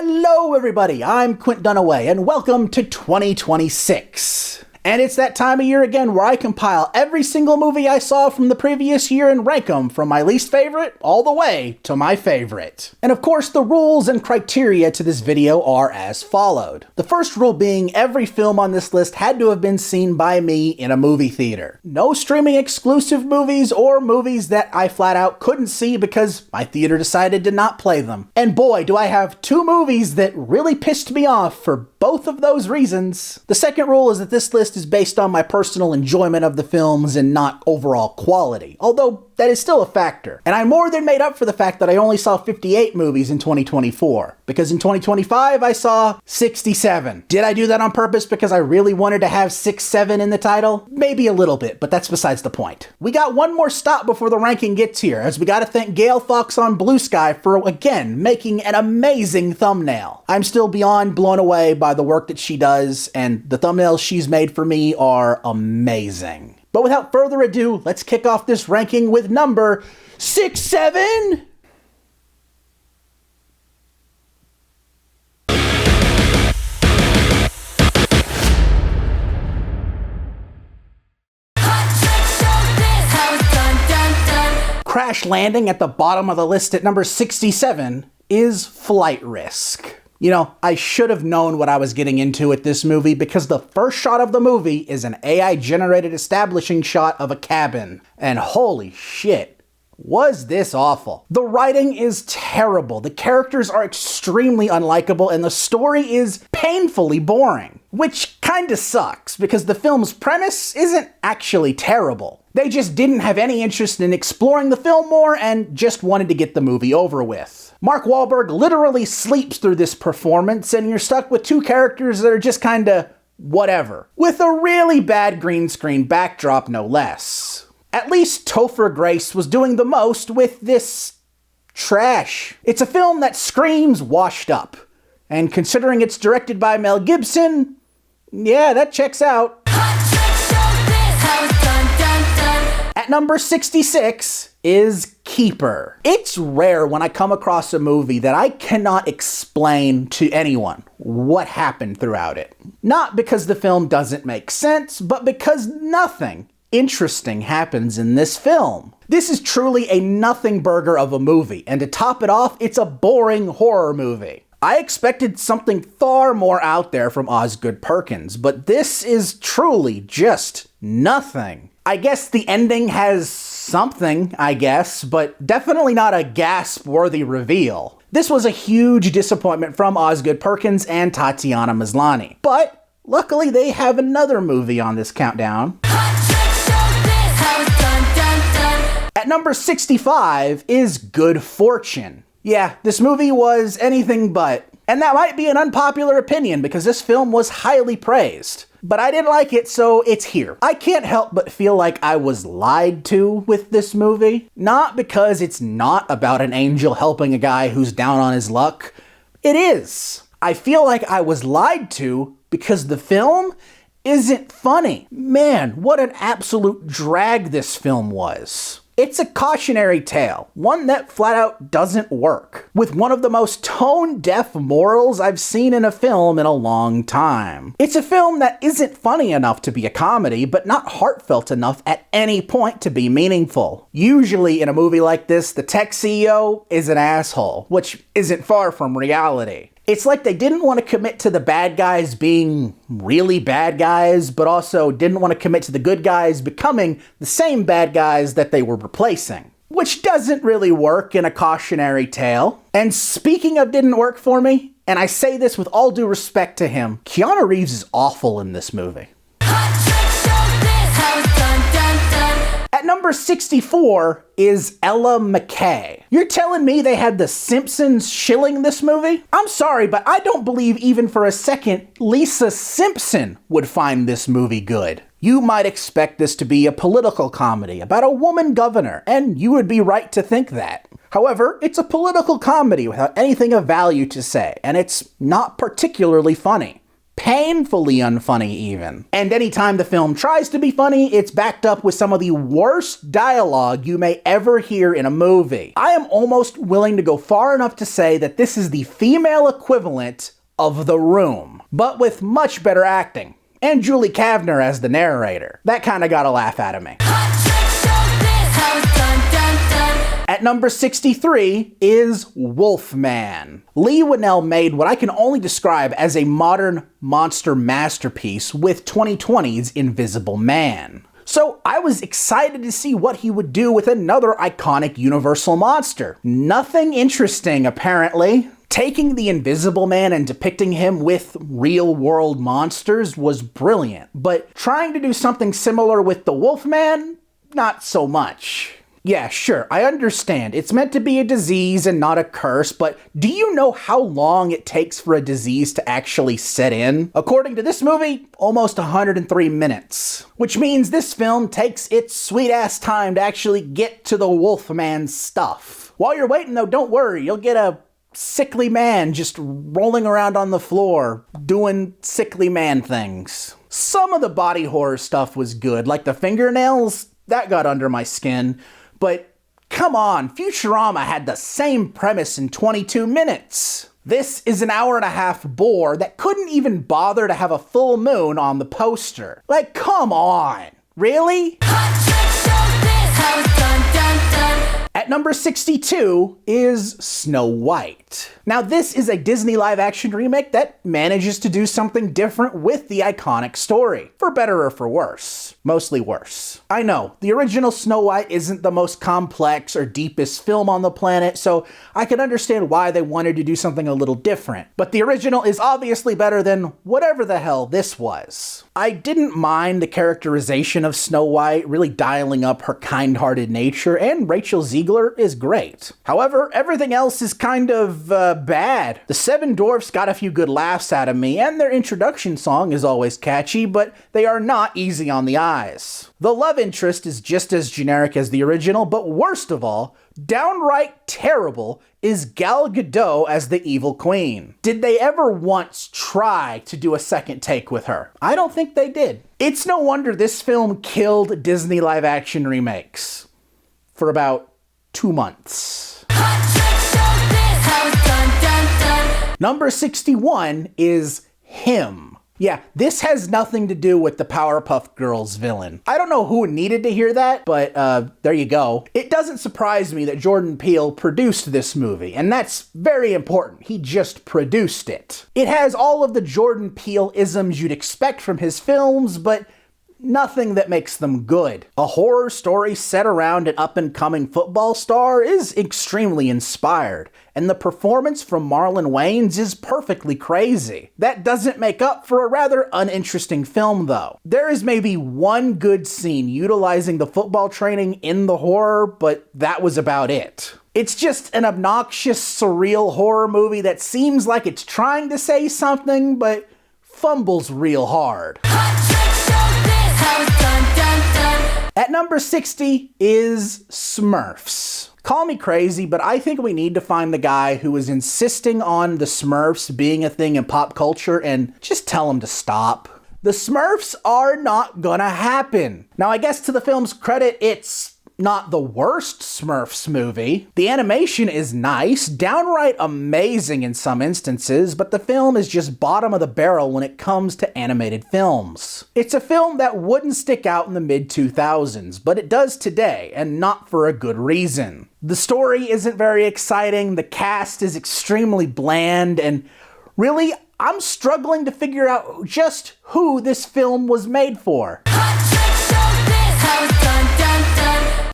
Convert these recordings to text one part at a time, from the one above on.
Hello everybody, I'm Quint Dunaway, and welcome to 2026. And it's that time of year again where I compile every single movie I saw from the previous year and rank them from my least favorite all the way to my favorite. And of course, the rules and criteria to this video are as followed. The first rule being every film on this list had to have been seen by me in a movie theater. No streaming exclusive movies or movies that I flat out couldn't see because my theater decided to not play them. And boy, do I have two movies that really pissed me off for both of those reasons. The second rule is that this list is based on my personal enjoyment of the films and not overall quality, although that is still a factor. And I more than made up for the fact that I only saw 58 movies in 2024, because in 2025 I saw 67. Did I do that on purpose because I really wanted to have 6-7 in the title? Maybe a little bit, but that's besides the point. We got one more stop before the ranking gets here, as we gotta thank Gail Fox on Bluesky for, again, making an amazing thumbnail. I'm still beyond blown away by the work that she does, and the thumbnails she's made for me are amazing. But without further ado, let's kick off this ranking with number 6-7. Crash landing at the bottom of the list at number 67 is Flight Risk. You know, I should have known what I was getting into with this movie because the first shot of the movie is an AI-generated establishing shot of a cabin. And holy shit, was this awful. The writing is terrible, the characters are extremely unlikable, and the story is painfully boring. Which kinda sucks, because the film's premise isn't actually terrible. They just didn't have any interest in exploring the film more and just wanted to get the movie over with. Mark Wahlberg literally sleeps through this performance, and you're stuck with two characters that are just kinda whatever, with a really bad green screen backdrop, no less. At least Topher Grace was doing the most with this trash. It's a film that screams washed up, and considering it's directed by Mel Gibson, yeah, that checks out. At number 66 is Keeper. It's rare when I come across a movie that I cannot explain to anyone what happened throughout it. Not because the film doesn't make sense, but because nothing interesting happens in this film. This is truly a nothing burger of a movie, and to top it off, it's a boring horror movie. I expected something far more out there from Osgood Perkins, but this is truly just nothing. I guess the ending has something, but definitely not a gasp-worthy reveal. This was a huge disappointment from Osgood Perkins and Tatiana Maslany. But luckily they have another movie on this countdown. At number 65 is Good Fortune. Yeah, this movie was anything but. And that might be an unpopular opinion because this film was highly praised. But I didn't like it, so it's here. I can't help but feel like I was lied to with this movie. Not because it's not about an angel helping a guy who's down on his luck. It is. I feel like I was lied to because the film isn't funny. Man, what an absolute drag this film was. It's a cautionary tale, one that flat out doesn't work, with one of the most tone-deaf morals I've seen in a film in a long time. It's a film that isn't funny enough to be a comedy, but not heartfelt enough at any point to be meaningful. Usually in a movie like this, the tech CEO is an asshole, which isn't far from reality. It's like they didn't want to commit to the bad guys being really bad guys, but also didn't want to commit to the good guys becoming the same bad guys that they were replacing. Which doesn't really work in a cautionary tale. And speaking of didn't work for me, and I say this with all due respect to him, Keanu Reeves is awful in this movie. At number 64 is Ella McKay. You're telling me they had The Simpsons shilling this movie? I'm sorry, but I don't believe even for a second Lisa Simpson would find this movie good. You might expect this to be a political comedy about a woman governor, and you would be right to think that. However, it's a political comedy without anything of value to say, and it's not particularly funny. Painfully unfunny even. And anytime the film tries to be funny, it's backed up with some of the worst dialogue you may ever hear in a movie. I am almost willing to go far enough to say that this is the female equivalent of The Room, but with much better acting. And Julie Kavner as the narrator. That kinda got a laugh out of me. At number 63 is Wolfman. Lee Winnell made what I can only describe as a modern monster masterpiece with 2020's Invisible Man. So I was excited to see what he would do with another iconic Universal monster. Nothing interesting, apparently. Taking the Invisible Man and depicting him with real-world monsters was brilliant, but trying to do something similar with the Wolfman, not so much. Yeah, sure, I understand. It's meant to be a disease and not a curse, but do you know how long it takes for a disease to actually set in? According to this movie, almost 103 minutes. Which means this film takes its sweet-ass time to actually get to the Wolfman stuff. While you're waiting, though, don't worry, you'll get a sickly man just rolling around on the floor, doing sickly man things. Some of the body horror stuff was good, like the fingernails, that got under my skin. But come on, Futurama had the same premise in 22 minutes. This is an hour-and-a-half bore that couldn't even bother to have a full moon on the poster. Like, come on. Really? At number 62 is Snow White. Now this is a Disney live-action remake that manages to do something different with the iconic story. For better or for worse. Mostly worse. I know, the original Snow White isn't the most complex or deepest film on the planet, so I can understand why they wanted to do something a little different. But the original is obviously better than whatever the hell this was. I didn't mind the characterization of Snow White, really dialing up her kind-hearted nature, and Rachel Zegler is great. However, everything else is kind of, bad. The Seven Dwarfs got a few good laughs out of me, and their introduction song is always catchy, but they are not easy on the eyes. The love interest is just as generic as the original, but worst of all, downright terrible, is Gal Gadot as the evil queen. Did they ever once try to do a second take with her? I don't think they did. It's no wonder this film killed Disney live-action remakes for about 2 months. Number 61 is Him. Yeah, this has nothing to do with the Powerpuff Girls villain. I don't know who needed to hear that, but there you go. It doesn't surprise me that Jordan Peele produced this movie, and that's very important. He just produced it. It has all of the Jordan Peele-isms you'd expect from his films, but nothing that makes them good. A horror story set around an up-and-coming football star is extremely inspired, and the performance from Marlon Wayans is perfectly crazy. That doesn't make up for a rather uninteresting film, though. There is maybe one good scene utilizing the football training in the horror, but that was about it. It's just an obnoxious, surreal horror movie that seems like it's trying to say something, but fumbles real hard. At number 60 is Smurfs. Call me crazy, but I think we need to find the guy who is insisting on the Smurfs being a thing in pop culture and just tell him to stop. The Smurfs are not gonna happen. Now, I guess to the film's credit, it's not the worst Smurfs movie. The animation is nice, downright amazing in some instances, but the film is just bottom of the barrel when it comes to animated films. It's a film that wouldn't stick out in the mid-2000s, but it does today, and not for a good reason. The story isn't very exciting, the cast is extremely bland, and really, I'm struggling to figure out just who this film was made for.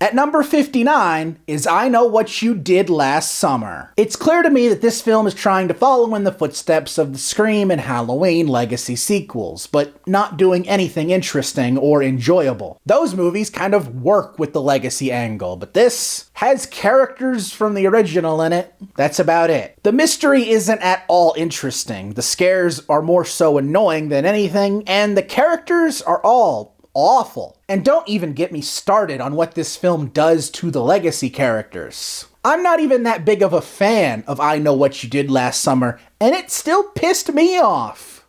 At number 59 is I Know What You Did Last Summer. It's clear to me that this film is trying to follow in the footsteps of the Scream and Halloween legacy sequels, but not doing anything interesting or enjoyable. Those movies kind of work with the legacy angle, but this has characters from the original in it. That's about it. The mystery isn't at all interesting. The scares are more so annoying than anything, and the characters are all awful. And don't even get me started on what this film does to the legacy characters. I'm not even that big of a fan of I Know What You Did Last Summer, and it still pissed me off.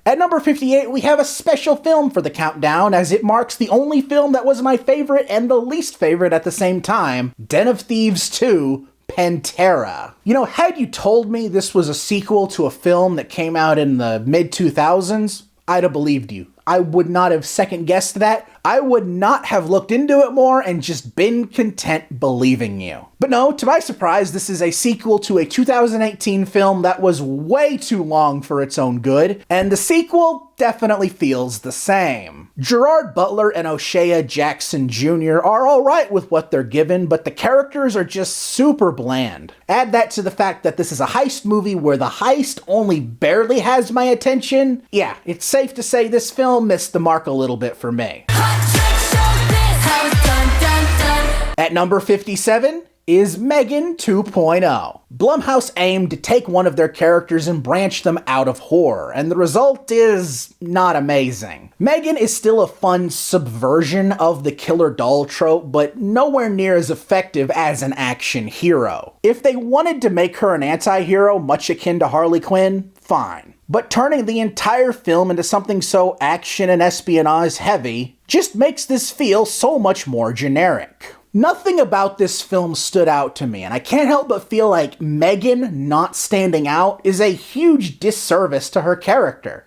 At number 58, we have a special film for the countdown, as it marks the only film that was my favorite and the least favorite at the same time, Den of Thieves 2, Pantera. You know, had you told me this was a sequel to a film that came out in the mid-2000s, I'd have believed you. I would not have second-guessed that. I would not have looked into it more and just been content believing you. But no, to my surprise, this is a sequel to a 2018 film that was way too long for its own good, and the sequel definitely feels the same. Gerard Butler and O'Shea Jackson Jr. are alright with what they're given, but the characters are just super bland. Add that to the fact that this is a heist movie where the heist only barely has my attention. Yeah, it's safe to say this film missed the mark a little bit for me. At number 57 is Megan 2.0. Blumhouse aimed to take one of their characters and branch them out of horror, and the result is not amazing. Megan is still a fun subversion of the killer doll trope, but nowhere near as effective as an action hero. If they wanted to make her an anti-hero, much akin to Harley Quinn, fine. But turning the entire film into something so action and espionage heavy just makes this feel so much more generic. Nothing about this film stood out to me, and I can't help but feel like Megan not standing out is a huge disservice to her character.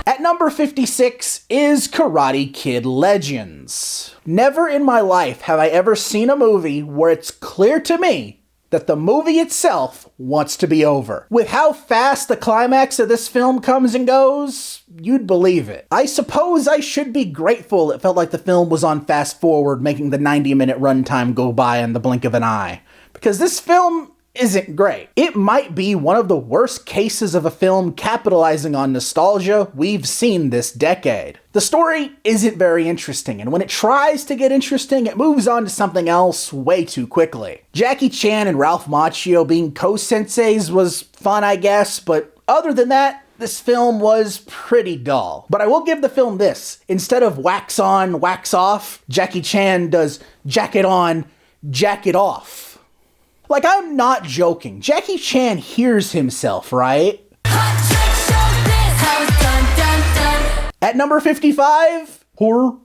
At number 56 is Karate Kid Legends. Never in my life have I ever seen a movie where it's clear to me that the movie itself wants to be over. With how fast the climax of this film comes and goes, you'd believe it. I suppose I should be grateful it felt like the film was on fast forward, making the 90-minute runtime go by in the blink of an eye. Because this film isn't great. It might be one of the worst cases of a film capitalizing on nostalgia we've seen this decade. The story isn't very interesting, and when it tries to get interesting, it moves on to something else way too quickly. Jackie Chan and Ralph Macchio being co-senseis was fun, I guess, but other than that, this film was pretty dull. But I will give the film this. Instead of wax on, wax off, Jackie Chan does jacket on, jacket off. Like, I'm not joking. Jackie Chan hears himself, right? At number 55, horror,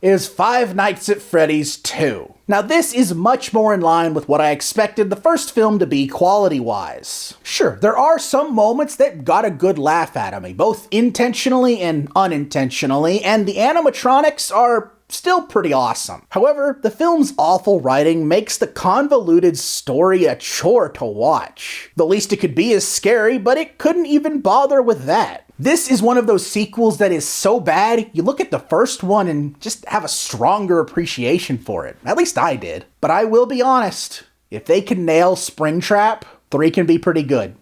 is Five Nights at Freddy's 2. Now, this is much more in line with what I expected the first film to be quality-wise. Sure, there are some moments that got a good laugh out of me, both intentionally and unintentionally, and the animatronics are still pretty awesome. However, the film's awful writing makes the convoluted story a chore to watch. The least it could be is scary, but it couldn't even bother with that. This is one of those sequels that is so bad, you look at the first one and just have a stronger appreciation for it. At least I did. But I will be honest, if they can nail Springtrap, 3 can be pretty good.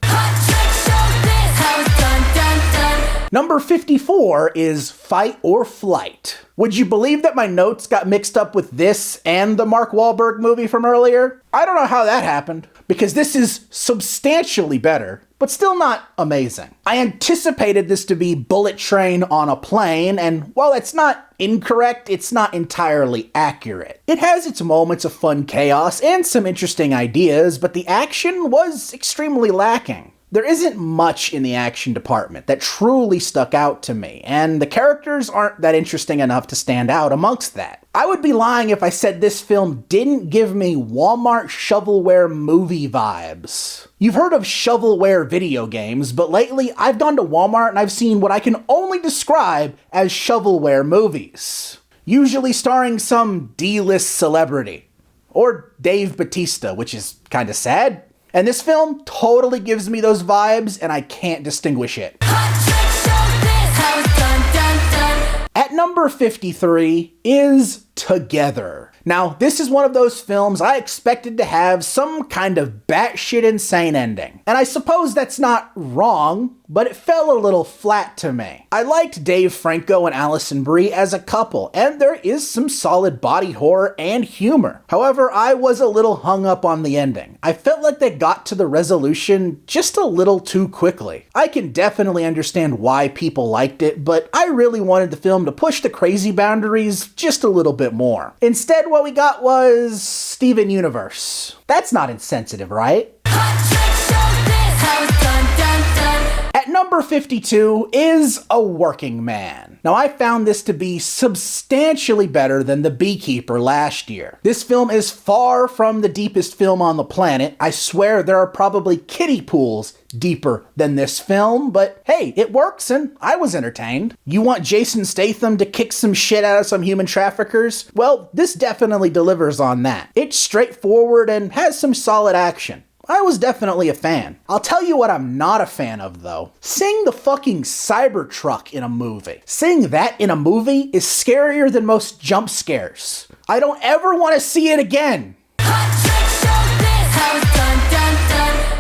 Number 54 is Fight or Flight. Would you believe that my notes got mixed up with this and the Mark Wahlberg movie from earlier? I don't know how that happened, because this is substantially better, but still not amazing. I anticipated this to be Bullet Train on a plane, and while it's not incorrect, it's not entirely accurate. It has its moments of fun chaos and some interesting ideas, but the action was extremely lacking. There isn't much in the action department that truly stuck out to me, and the characters aren't that interesting enough to stand out amongst that. I would be lying if I said this film didn't give me Walmart shovelware movie vibes. You've heard of shovelware video games, but lately I've gone to Walmart and I've seen what I can only describe as shovelware movies. Usually starring some D-list celebrity. Or Dave Bautista, which is kinda sad. And this film totally gives me those vibes, and I can't distinguish it. At number 53 is Together. Now, this is one of those films I expected to have some kind of batshit insane ending. And I suppose that's not wrong. but it fell a little flat to me. I liked Dave Franco and Alison Brie as a couple, and there is some solid body horror and humor. However, I was a little hung up on the ending. I felt like they got to the resolution just a little too quickly. I can definitely understand why people liked it, but I really wanted the film to push the crazy boundaries just a little bit more. Instead, what we got was Steven Universe. That's not insensitive, right? At number 52 is A Working Man. Now, I found this to be substantially better than The Beekeeper last year. This film is far from the deepest film on the planet. I swear there are probably kiddie pools deeper than this film, but hey, it works and I was entertained. You want Jason Statham to kick some shit out of some human traffickers? Well, this definitely delivers on that. It's straightforward and has some solid action. I was definitely a fan. I'll tell you what I'm not a fan of, though. Seeing the fucking Cybertruck in a movie. Seeing that in a movie is scarier than most jump scares. I don't ever want to see it again.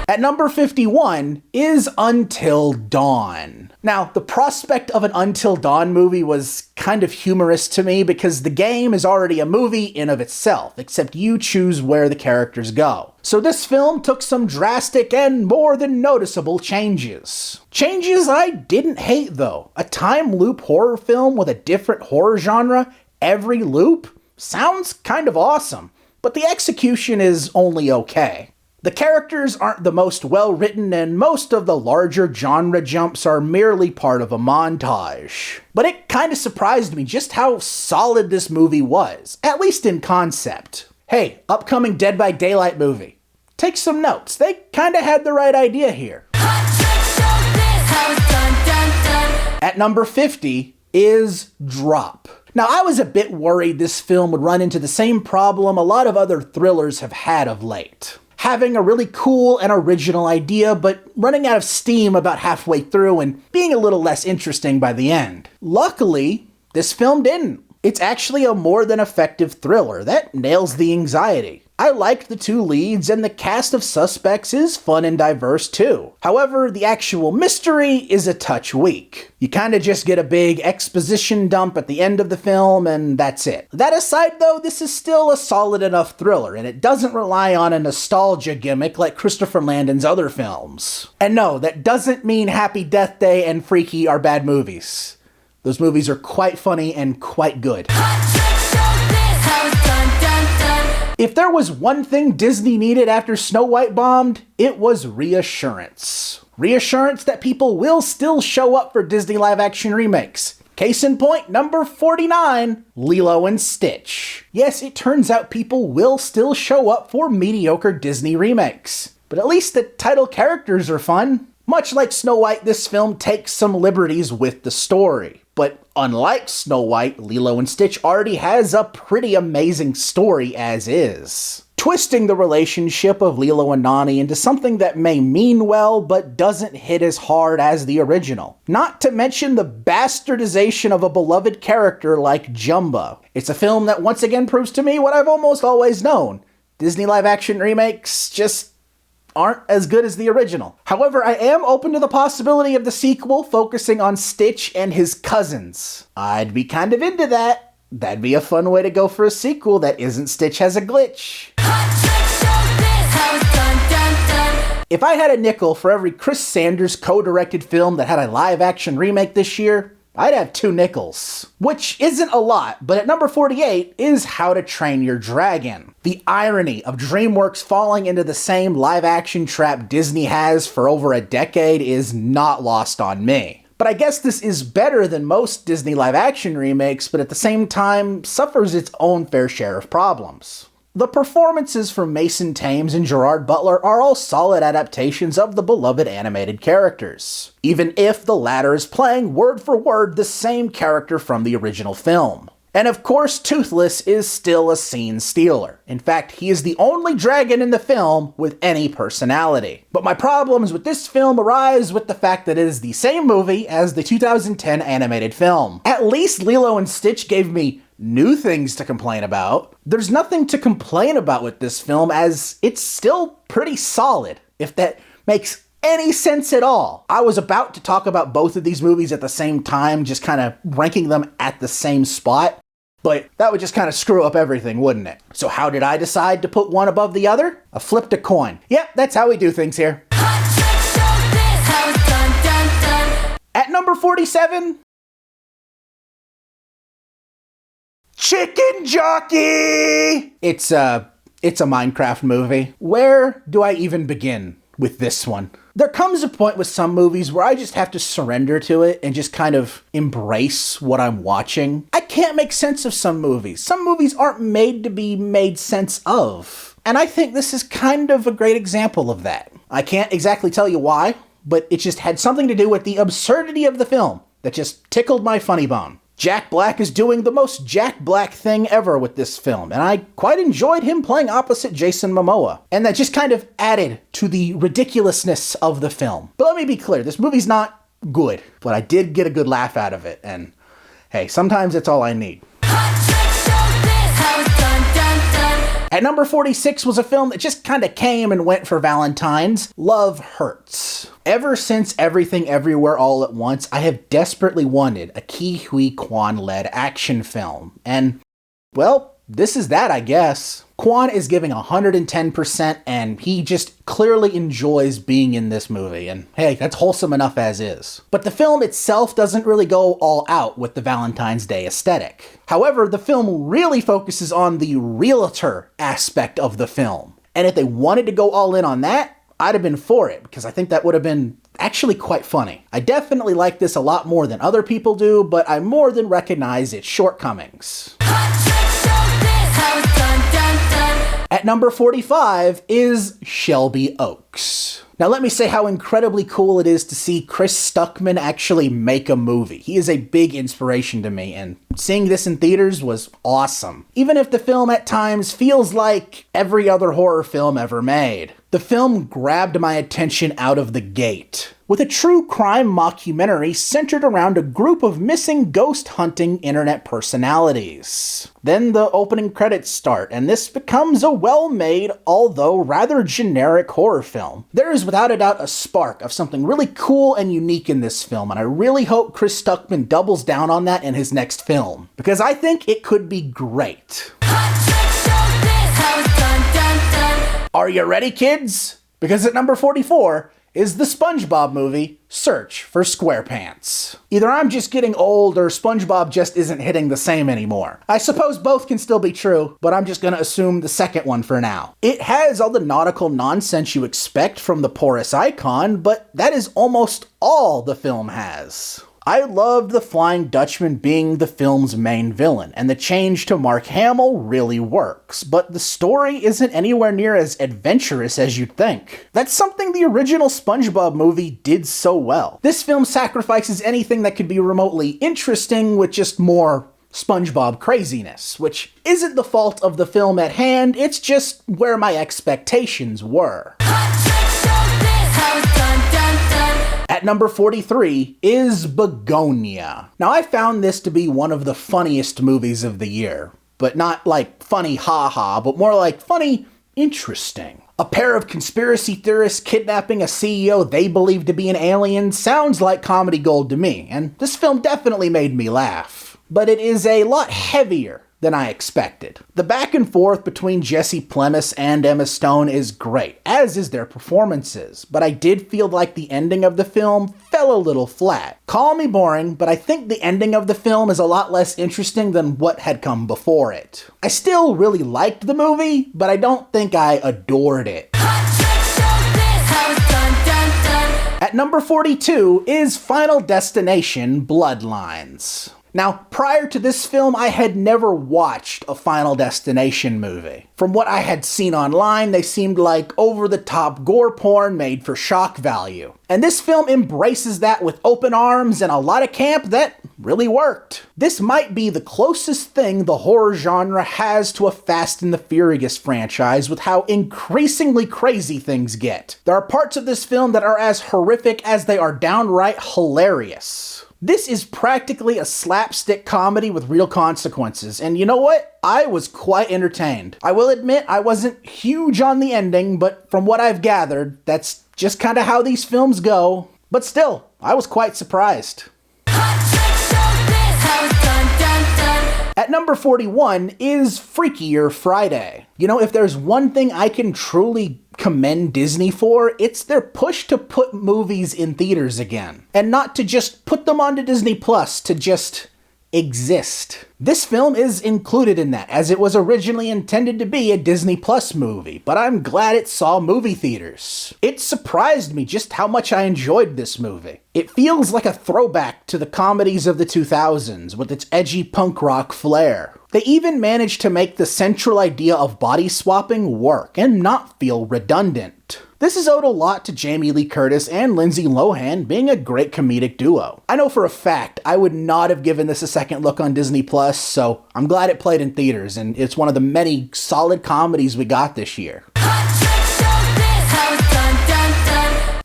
At number 51 is Until Dawn. Now, the prospect of an Until Dawn movie was kind of humorous to me because the game is already a movie in of itself, except you choose where the characters go. So this film took some drastic and more than noticeable changes. Changes I didn't hate though. A time loop horror film with a different horror genre every loop sounds kind of awesome, but the execution is only okay. The characters aren't the most well-written, and most of the larger genre jumps are merely part of a montage. But it kind of surprised me just how solid this movie was, at least in concept. Hey, upcoming Dead by Daylight movie. Take some notes, they kind of had the right idea here. At number 50 is Drop. Now, I was a bit worried this film would run into the same problem a lot of other thrillers have had of late. Having a really cool and original idea, but running out of steam about halfway through and being a little less interesting by the end. Luckily, this film didn't. It's actually a more than effective thriller that nails the anxiety. I liked the two leads, and the cast of suspects is fun and diverse too. However, the actual mystery is a touch weak. You kinda just get a big exposition dump at the end of the film, and that's it. That aside though, this is still a solid enough thriller, and it doesn't rely on a nostalgia gimmick like Christopher Landon's other films. And no, that doesn't mean Happy Death Day and Freaky are bad movies. Those movies are quite funny and quite good. If there was one thing Disney needed after Snow White bombed, it was reassurance. Reassurance that people will still show up for Disney live-action remakes. Case in point, number 49, Lilo and Stitch. Yes, it turns out people will still show up for mediocre Disney remakes. But at least the title characters are fun. Much like Snow White, this film takes some liberties with the story. But unlike Snow White, Lilo and Stitch already has a pretty amazing story as is. Twisting the relationship of Lilo and Nani into something that may mean well, but doesn't hit as hard as the original. Not to mention the bastardization of a beloved character like Jumbo. It's a film that once again proves to me what I've almost always known. Disney live-action remakes just aren't as good as the original. However, I am open to the possibility of the sequel focusing on Stitch and his cousins. I'd be kind of into that. That'd be a fun way to go for a sequel that isn't Stitch Has a Glitch. If I had a nickel for every Chris Sanders co-directed film that had a live-action remake this year, I'd have 2 nickels. Which isn't a lot, but at number 48 is How to Train Your Dragon. The irony of DreamWorks falling into the same live-action trap Disney has for over a decade is not lost on me. But I guess this is better than most Disney live-action remakes, but at the same time suffers its own fair share of problems. The performances from Mason Thames and Gerard Butler are all solid adaptations of the beloved animated characters, even if the latter is playing word for word the same character from the original film. And of course, Toothless is still a scene stealer. In fact, he is the only dragon in the film with any personality. But my problems with this film arise with the fact that it is the same movie as the 2010 animated film. At least Lilo and Stitch gave me new things to complain about. There's nothing to complain about with this film as it's still pretty solid, if that makes any sense at all. I was about to talk about both of these movies at the same time, just kind of ranking them at the same spot, but that would just kind of screw up everything, wouldn't it? So how did I decide to put one above the other? I flipped a coin. Yep, that's how we do things here. At number 47, Chicken Jockey! It's a Minecraft movie. Where do I even begin with this one? There comes a point with some movies where I just have to surrender to it and just kind of embrace what I'm watching. I can't make sense of some movies. Some movies aren't made to be made sense of. And I think this is kind of a great example of that. I can't exactly tell you why, but it just had something to do with the absurdity of the film that just tickled my funny bone. Jack Black is doing the most Jack Black thing ever with this film, and I quite enjoyed him playing opposite Jason Momoa. And that just kind of added to the ridiculousness of the film. But let me be clear, this movie's not good, but I did get a good laugh out of it, and hey, sometimes it's all I need. At number 46 was a film that just kind of came and went for Valentine's, Love Hurts. Ever since Everything Everywhere All at Once, I have desperately wanted a Ke Huy Quan-led action film. And, well, this is that, I guess. Quan is giving 110%, and he just clearly enjoys being in this movie, and hey, that's wholesome enough as is. But the film itself doesn't really go all out with the Valentine's Day aesthetic. However, the film really focuses on the realtor aspect of the film. And if they wanted to go all in on that, I'd have been for it, because I think that would have been actually quite funny. I definitely like this a lot more than other people do, but I more than recognize its shortcomings. At number 45 is Shelby Oaks. Now let me say how incredibly cool it is to see Chris Stuckman actually make a movie. He is a big inspiration to me, and seeing this in theaters was awesome. Even if the film at times feels like every other horror film ever made. The film grabbed my attention out of the gate, with a true crime mockumentary centered around a group of missing ghost-hunting internet personalities. Then the opening credits start, and this becomes a well-made, although rather generic horror film. There is without a doubt a spark of something really cool and unique in this film, and I really hope Chris Stuckman doubles down on that in his next film, because I think it could be great. Are you ready, kids? Because at number 44 is the SpongeBob movie, Search for SquarePants. Either I'm just getting old or SpongeBob just isn't hitting the same anymore. I suppose both can still be true, but I'm just gonna assume the second one for now. It has all the nautical nonsense you expect from the porous icon, but that is almost all the film has. I loved the Flying Dutchman being the film's main villain, and the change to Mark Hamill really works, but the story isn't anywhere near as adventurous as you'd think. That's something the original SpongeBob movie did so well. This film sacrifices anything that could be remotely interesting with just more SpongeBob craziness, which isn't the fault of the film at hand, it's just where my expectations were. At number 43 is Begonia. Now, I found this to be one of the funniest movies of the year, but not like funny ha-ha, but more like funny interesting. A pair of conspiracy theorists kidnapping a CEO they believe to be an alien sounds like comedy gold to me, and this film definitely made me laugh. But it is a lot heavier than I expected. The back and forth between Jesse Plemons and Emma Stone is great, as is their performances, but I did feel like the ending of the film fell a little flat. Call me boring, but I think the ending of the film is a lot less interesting than what had come before it. I still really liked the movie, but I don't think I adored it. At number 42 is Final Destination Bloodlines. Now, prior to this film, I had never watched a Final Destination movie. From what I had seen online, they seemed like over-the-top gore porn made for shock value. And this film embraces that with open arms and a lot of camp that really worked. This might be the closest thing the horror genre has to a Fast and the Furious franchise with how increasingly crazy things get. There are parts of this film that are as horrific as they are downright hilarious. This is practically a slapstick comedy with real consequences, and you know what? I was quite entertained. I will admit I wasn't huge on the ending, but from what I've gathered, that's just kind of how these films go. But still, I was quite surprised. At number 41 is Freakier Friday. You know, if there's one thing I can truly commend Disney for, it's their push to put movies in theaters again. And not to just put them onto Disney Plus to just exist. This film is included in that, as it was originally intended to be a Disney Plus movie, but I'm glad it saw movie theaters. It surprised me just how much I enjoyed this movie. It feels like a throwback to the comedies of the 2000s with its edgy punk rock flair. They even managed to make the central idea of body swapping work and not feel redundant. This is owed a lot to Jamie Lee Curtis and Lindsay Lohan being a great comedic duo. I know for a fact I would not have given this a second look on Disney Plus, so I'm glad it played in theaters, and it's one of the many solid comedies we got this year.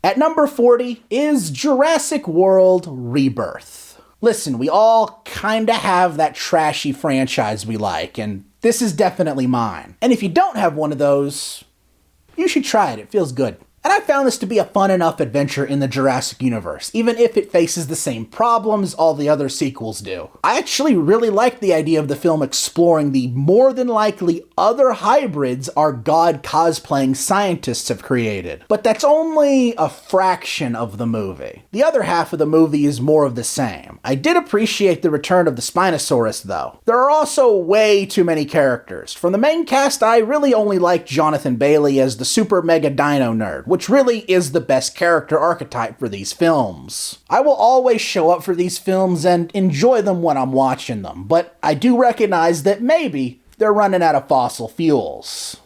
At number 40 is Jurassic World Rebirth. Listen, we all kinda have that trashy franchise we like, and this is definitely mine. And if you don't have one of those, you should try it. It feels good. And I found this to be a fun enough adventure in the Jurassic universe, even if it faces the same problems all the other sequels do. I actually really liked the idea of the film exploring the more than likely other hybrids our god cosplaying scientists have created. But that's only a fraction of the movie. The other half of the movie is more of the same. I did appreciate the return of the Spinosaurus though. There are also way too many characters. From the main cast, I really only like Jonathan Bailey as the super mega dino nerd, which really is the best character archetype for these films. I will always show up for these films and enjoy them when I'm watching them, but I do recognize that maybe they're running out of fossil fuels.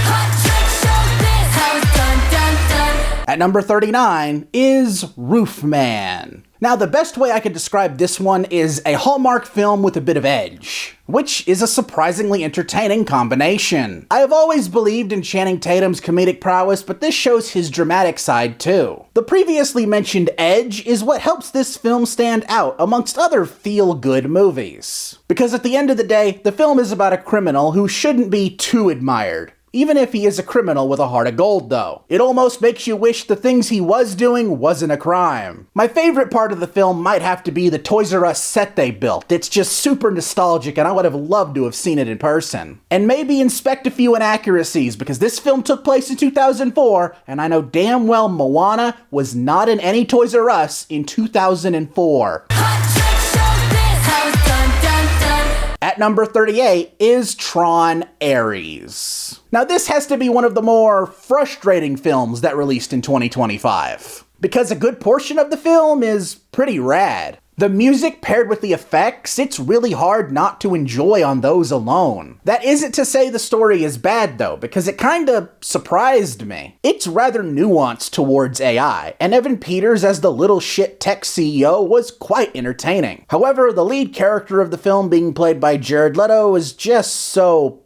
At number 39 is Roofman. Now, the best way I could describe this one is a Hallmark film with a bit of edge, which is a surprisingly entertaining combination. I have always believed in Channing Tatum's comedic prowess, but this shows his dramatic side too. The previously mentioned edge is what helps this film stand out amongst other feel-good movies. Because at the end of the day, the film is about a criminal who shouldn't be too admired. Even if he is a criminal with a heart of gold, though. It almost makes you wish the things he was doing wasn't a crime. My favorite part of the film might have to be the Toys R Us set they built. It's just super nostalgic, and I would have loved to have seen it in person. And maybe inspect a few inaccuracies, because this film took place in 2004, and I know damn well Moana was not in any Toys R Us in 2004. At number 38 is Tron Ares. Now this has to be one of the more frustrating films that released in 2025, because a good portion of the film is pretty rad. The music paired with the effects, it's really hard not to enjoy on those alone. That isn't to say the story is bad though, because it kinda surprised me. It's rather nuanced towards AI, and Evan Peters as the little shit tech CEO was quite entertaining. However, the lead character of the film being played by Jared Leto is just so...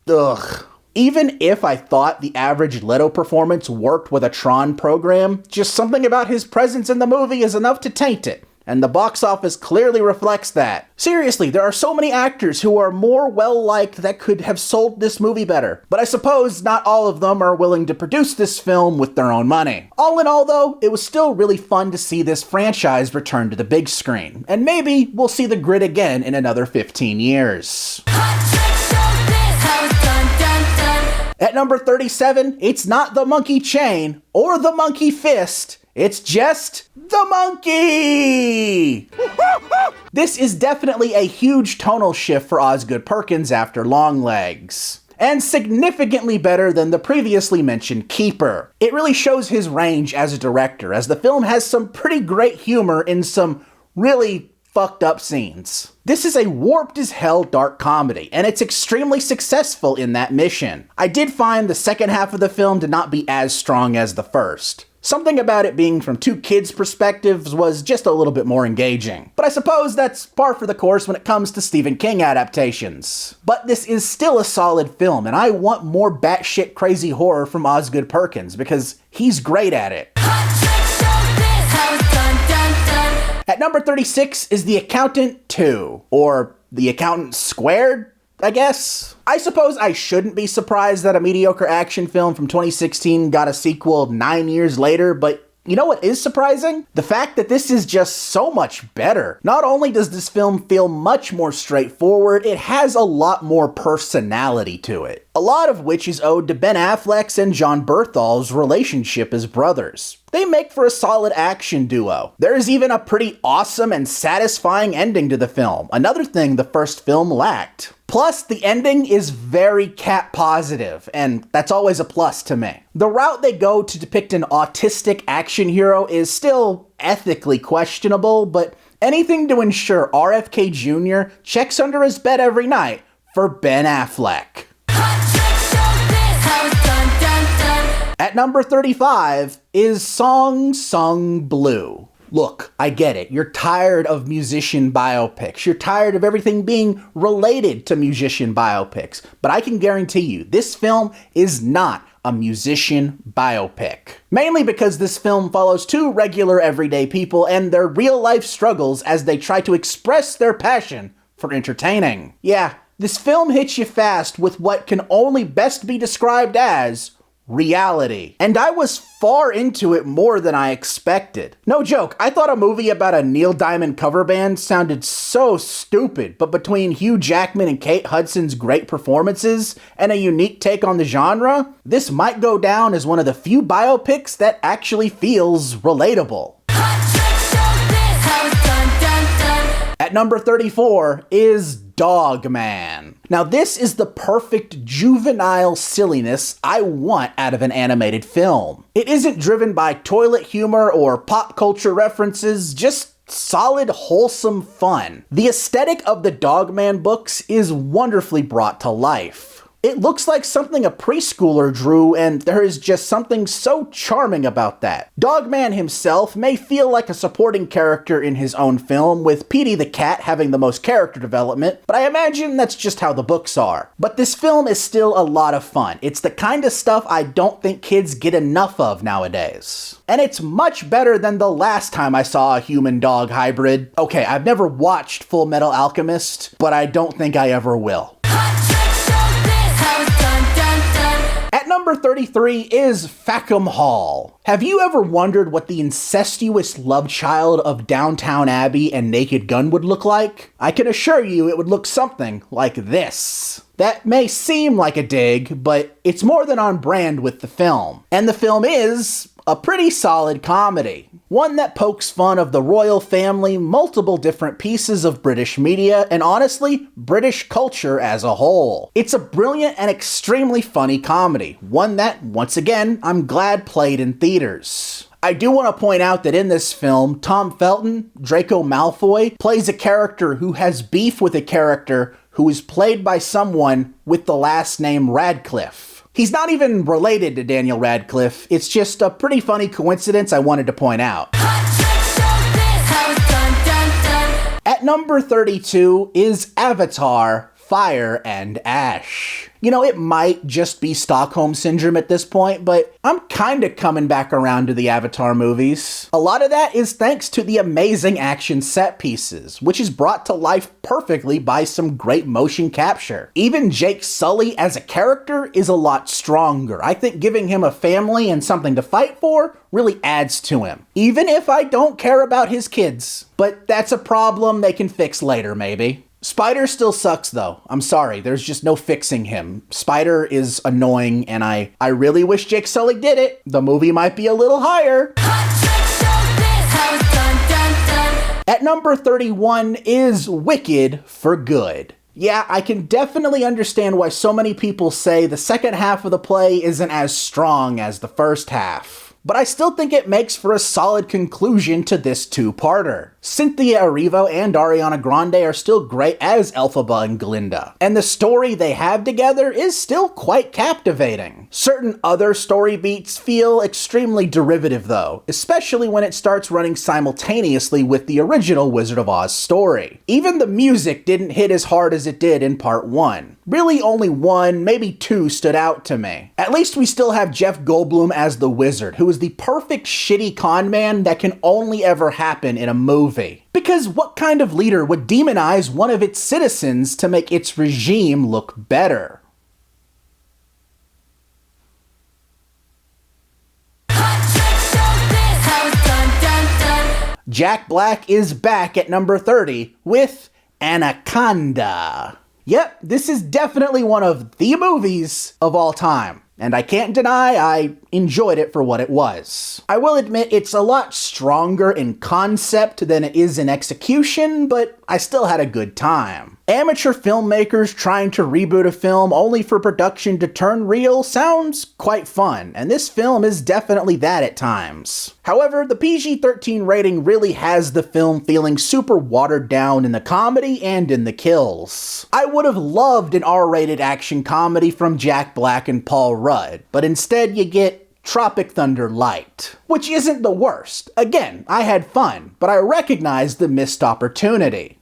ugh. Even if I thought the average Leto performance worked with a Tron program, just something about his presence in the movie is enough to taint it. And the box office clearly reflects that. Seriously, there are so many actors who are more well-liked that could have sold this movie better. But I suppose not all of them are willing to produce this film with their own money. All in all though, it was still really fun to see this franchise return to the big screen. And maybe we'll see the grid again in another 15 years. At number 37, it's not the monkey chain or the monkey fist. It's just the monkey! This is definitely a huge tonal shift for Osgood Perkins after Longlegs, and significantly better than the previously mentioned Keeper. It really shows his range as a director, as the film has some pretty great humor in some really fucked up scenes. This is a warped as hell dark comedy, and it's extremely successful in that mission. I did find the second half of the film to not be as strong as the first. Something about it being from two kids' perspectives was just a little bit more engaging. But I suppose that's par for the course when it comes to Stephen King adaptations. But this is still a solid film, and I want more batshit crazy horror from Osgood Perkins, because he's great at it. At number 36 is The Accountant 2, or The Accountant Squared, I guess. I suppose I shouldn't be surprised that a mediocre action film from 2016 got a sequel 9 years later, but you know what is surprising? The fact that this is just so much better. Not only does this film feel much more straightforward, it has a lot more personality to it. A lot of which is owed to Ben Affleck's and Jon Bernthal's relationship as brothers. They make for a solid action duo. There is even a pretty awesome and satisfying ending to the film, another thing the first film lacked. Plus, the ending is very cat positive, and that's always a plus to me. The route they go to depict an autistic action hero is still ethically questionable, but anything to ensure RFK Jr. checks under his bed every night for Ben Affleck. At number 35 is Song Sung Blue. Look, I get it. You're tired of musician biopics. You're tired of everything being related to musician biopics. But I can guarantee you, this film is not a musician biopic. Mainly because this film follows two regular everyday people and their real-life struggles as they try to express their passion for entertaining. Yeah, this film hits you fast with what can only best be described as reality. And I was far into it more than I expected. No joke, I thought a movie about a Neil Diamond cover band sounded so stupid, but between Hugh Jackman and Kate Hudson's great performances and a unique take on the genre, this might go down as one of the few biopics that actually feels relatable. At number 34 is Dog Man. Now this is the perfect juvenile silliness I want out of an animated film. It isn't driven by toilet humor or pop culture references, just solid, wholesome fun. The aesthetic of the Dog Man books is wonderfully brought to life. It looks like something a preschooler drew, and there is just something so charming about that. Dogman himself may feel like a supporting character in his own film, with Petey the cat having the most character development, but I imagine that's just how the books are. But this film is still a lot of fun. It's the kind of stuff I don't think kids get enough of nowadays. And it's much better than the last time I saw a human-dog hybrid. Okay, I've never watched Full Metal Alchemist, but I don't think I ever will. At number 33 is Fackham Hall. Have you ever wondered what the incestuous love child of Downtown Abbey and Naked Gun would look like? I can assure you it would look something like this. That may seem like a dig, but it's more than on brand with the film. And the film is a pretty solid comedy. One that pokes fun of the royal family, multiple different pieces of British media, and honestly, British culture as a whole. It's a brilliant and extremely funny comedy. One that, once again, I'm glad played in theaters. I do want to point out that in this film, Tom Felton, Draco Malfoy, plays a character who has beef with a character who is played by someone with the last name Radcliffe. He's not even related to Daniel Radcliffe, it's just a pretty funny coincidence I wanted to point out. At number 32 is Avatar: Fire and Ash. You know, it might just be Stockholm Syndrome at this point, but I'm kinda coming back around to the Avatar movies. A lot of that is thanks to the amazing action set pieces, which is brought to life perfectly by some great motion capture. Even Jake Sully as a character is a lot stronger. I think giving him a family and something to fight for really adds to him. Even if I don't care about his kids. But that's a problem they can fix later, maybe. Spider still sucks though. I'm sorry, there's just no fixing him. Spider is annoying and I really wish Jake Sully did it. The movie might be a little higher. At number 31 is Wicked for Good. Yeah, I can definitely understand why so many people say the second half of the play isn't as strong as the first half. But I still think it makes for a solid conclusion to this two-parter. Cynthia Erivo and Ariana Grande are still great as Elphaba and Glinda, and the story they have together is still quite captivating. Certain other story beats feel extremely derivative though, especially when it starts running simultaneously with the original Wizard of Oz story. Even the music didn't hit as hard as it did in part 1. really only one, maybe two stood out to me. At least we still have Jeff Goldblum as the wizard, who is the perfect shitty con man that can only ever happen in a movie. Because what kind of leader would demonize one of its citizens to make its regime look better? Jack Black is back at number 30 with Anaconda. Yep, this is definitely one of the movies of all time. And I can't deny I enjoyed it for what it was. I will admit it's a lot stronger in concept than it is in execution, but I still had a good time. Amateur filmmakers trying to reboot a film only for production to turn real sounds quite fun, and this film is definitely that at times. However, the PG-13 rating really has the film feeling super watered down in the comedy and in the kills. I would have loved an R-rated action comedy from Jack Black and Paul Rudd, but instead you get Tropic Thunder Light, which isn't the worst. Again, I had fun, but I recognize the missed opportunity.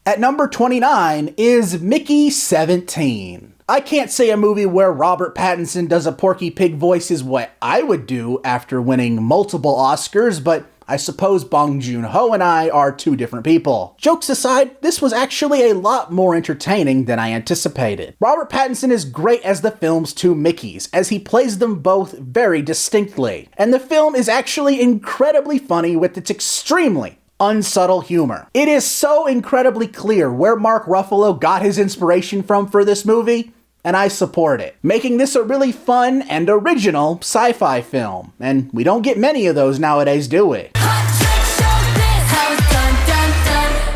At number 29 is Mickey 17. I can't say a movie where Robert Pattinson does a Porky Pig voice is what I would do after winning multiple Oscars, but I suppose Bong Joon-ho and I are two different people. Jokes aside, this was actually a lot more entertaining than I anticipated. Robert Pattinson is great as the film's two Mickeys, as he plays them both very distinctly. And the film is actually incredibly funny with its extremely unsubtle humor. It is so incredibly clear where Mark Ruffalo got his inspiration from for this movie, and I support it, making this a really fun and original sci-fi film. And we don't get many of those nowadays, do we?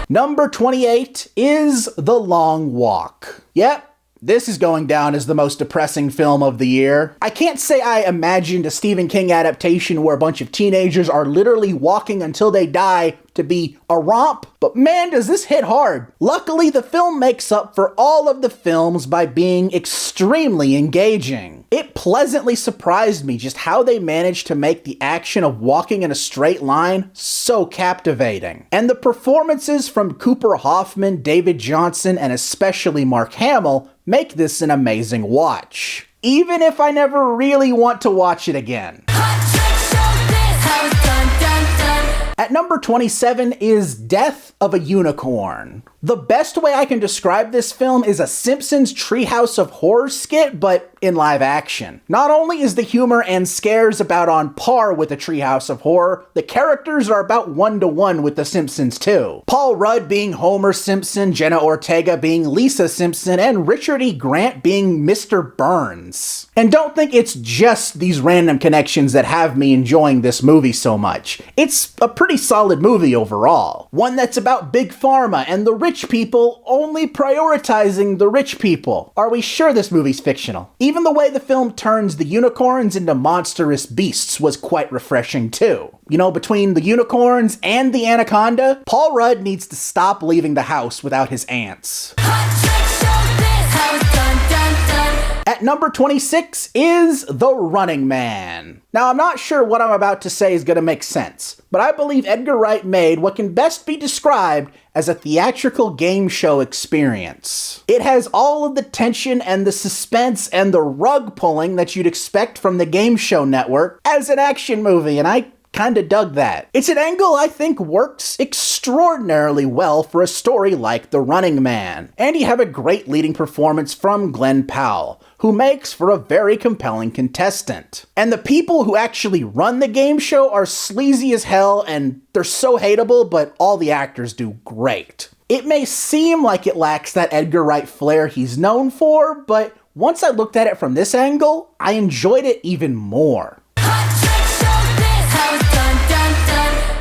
Number 28 is The Long Walk. Yep. This is going down as the most depressing film of the year. I can't say I imagined a Stephen King adaptation where a bunch of teenagers are literally walking until they die to be a romp, but man, does this hit hard. Luckily, the film makes up for all of the films by being extremely engaging. It pleasantly surprised me just how they managed to make the action of walking in a straight line so captivating. And the performances from Cooper Hoffman, David Johnson, and especially Mark Hamill make this an amazing watch, even if I never really want to watch it again. At number 27 is Death of a Unicorn. The best way I can describe this film is a Simpsons Treehouse of Horror skit, but in live action. Not only is the humor and scares about on par with the Treehouse of Horror, the characters are about one-to-one with the Simpsons too. Paul Rudd being Homer Simpson, Jenna Ortega being Lisa Simpson, and Richard E. Grant being Mr. Burns. And don't think it's just these random connections that have me enjoying this movie so much. It's a pretty solid movie overall. One that's about Big Pharma and the rich people only prioritizing the rich people. Are we sure this movie's fictional? Even the way the film turns the unicorns into monstrous beasts was quite refreshing too. You know, between the unicorns and the anaconda, Paul Rudd needs to stop leaving the house without his ants. At number 26 is The Running Man. Now, I'm not sure what I'm about to say is going to make sense, but I believe Edgar Wright made what can best be described as a theatrical game show experience. It has all of the tension and the suspense and the rug pulling that you'd expect from the Game Show Network as an action movie, and I kinda dug that. It's an angle I think works extraordinarily well for a story like The Running Man. And you have a great leading performance from Glenn Powell, who makes for a very compelling contestant. And the people who actually run the game show are sleazy as hell, and they're so hateable, but all the actors do great. It may seem like it lacks that Edgar Wright flair he's known for, but once I looked at it from this angle, I enjoyed it even more.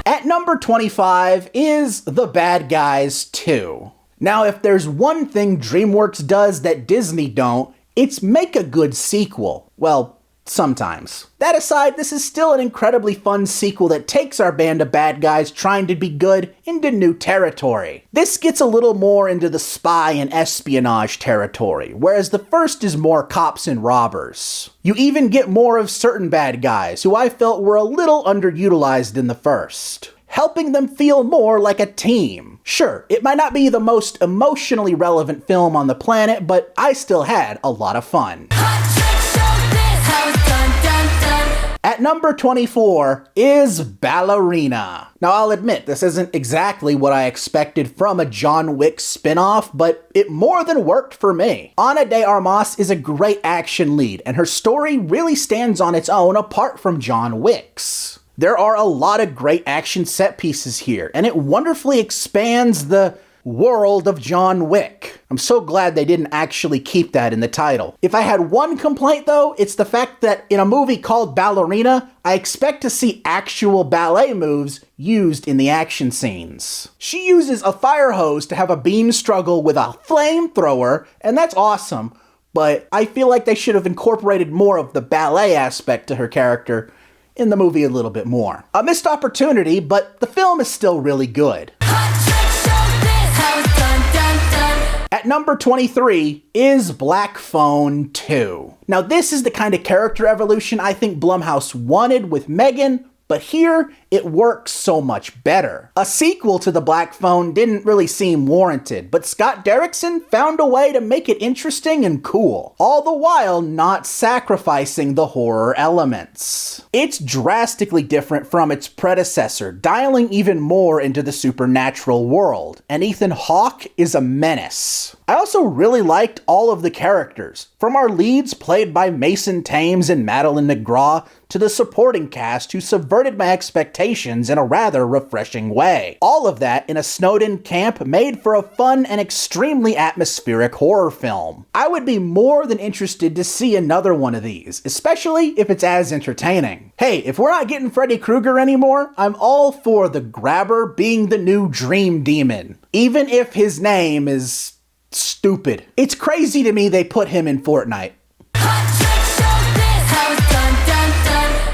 At number 25 is The Bad Guys 2. Now, if there's one thing DreamWorks does that Disney don't, it's make a good sequel. Well, sometimes. That aside, this is still an incredibly fun sequel that takes our band of bad guys trying to be good into new territory. This gets a little more into the spy and espionage territory, whereas the first is more cops and robbers. You even get more of certain bad guys, who I felt were a little underutilized in the first. helping them feel more like a team. Sure, it might not be the most emotionally relevant film on the planet, but I still had a lot of fun. At number 24 is Ballerina. Now, I'll admit, this isn't exactly what I expected from a John Wick spin-off, but it more than worked for me. Ana de Armas is a great action lead, and her story really stands on its own apart from John Wick's. There are a lot of great action set pieces here, and it wonderfully expands the world of John Wick. I'm so glad they didn't actually keep that in the title. If I had one complaint though, it's the fact that in a movie called Ballerina, I expect to see actual ballet moves used in the action scenes. She uses a fire hose to have a beam struggle with a flamethrower, and that's awesome, but I feel like they should have incorporated more of the ballet aspect to her character in the movie a little bit more. A missed opportunity, but the film is still really good. At number 23 is Black Phone 2. Now this is the kind of character evolution I think Blumhouse wanted with Megan, but here it works so much better. A sequel to The Black Phone didn't really seem warranted, but Scott Derrickson found a way to make it interesting and cool, all the while not sacrificing the horror elements. It's drastically different from its predecessor, dialing even more into the supernatural world, and Ethan Hawke is a menace. I also really liked all of the characters, from our leads played by Mason Thames and Madeline McGraw to the supporting cast who subverted my expectations in a rather refreshing way. All of that in a snowed-in camp made for a fun and extremely atmospheric horror film. I would be more than interested to see another one of these, especially if it's as entertaining. Hey, if we're not getting Freddy Krueger anymore, I'm all for the Grabber being the new Dream Demon, even if his name is stupid. It's crazy to me they put him in Fortnite.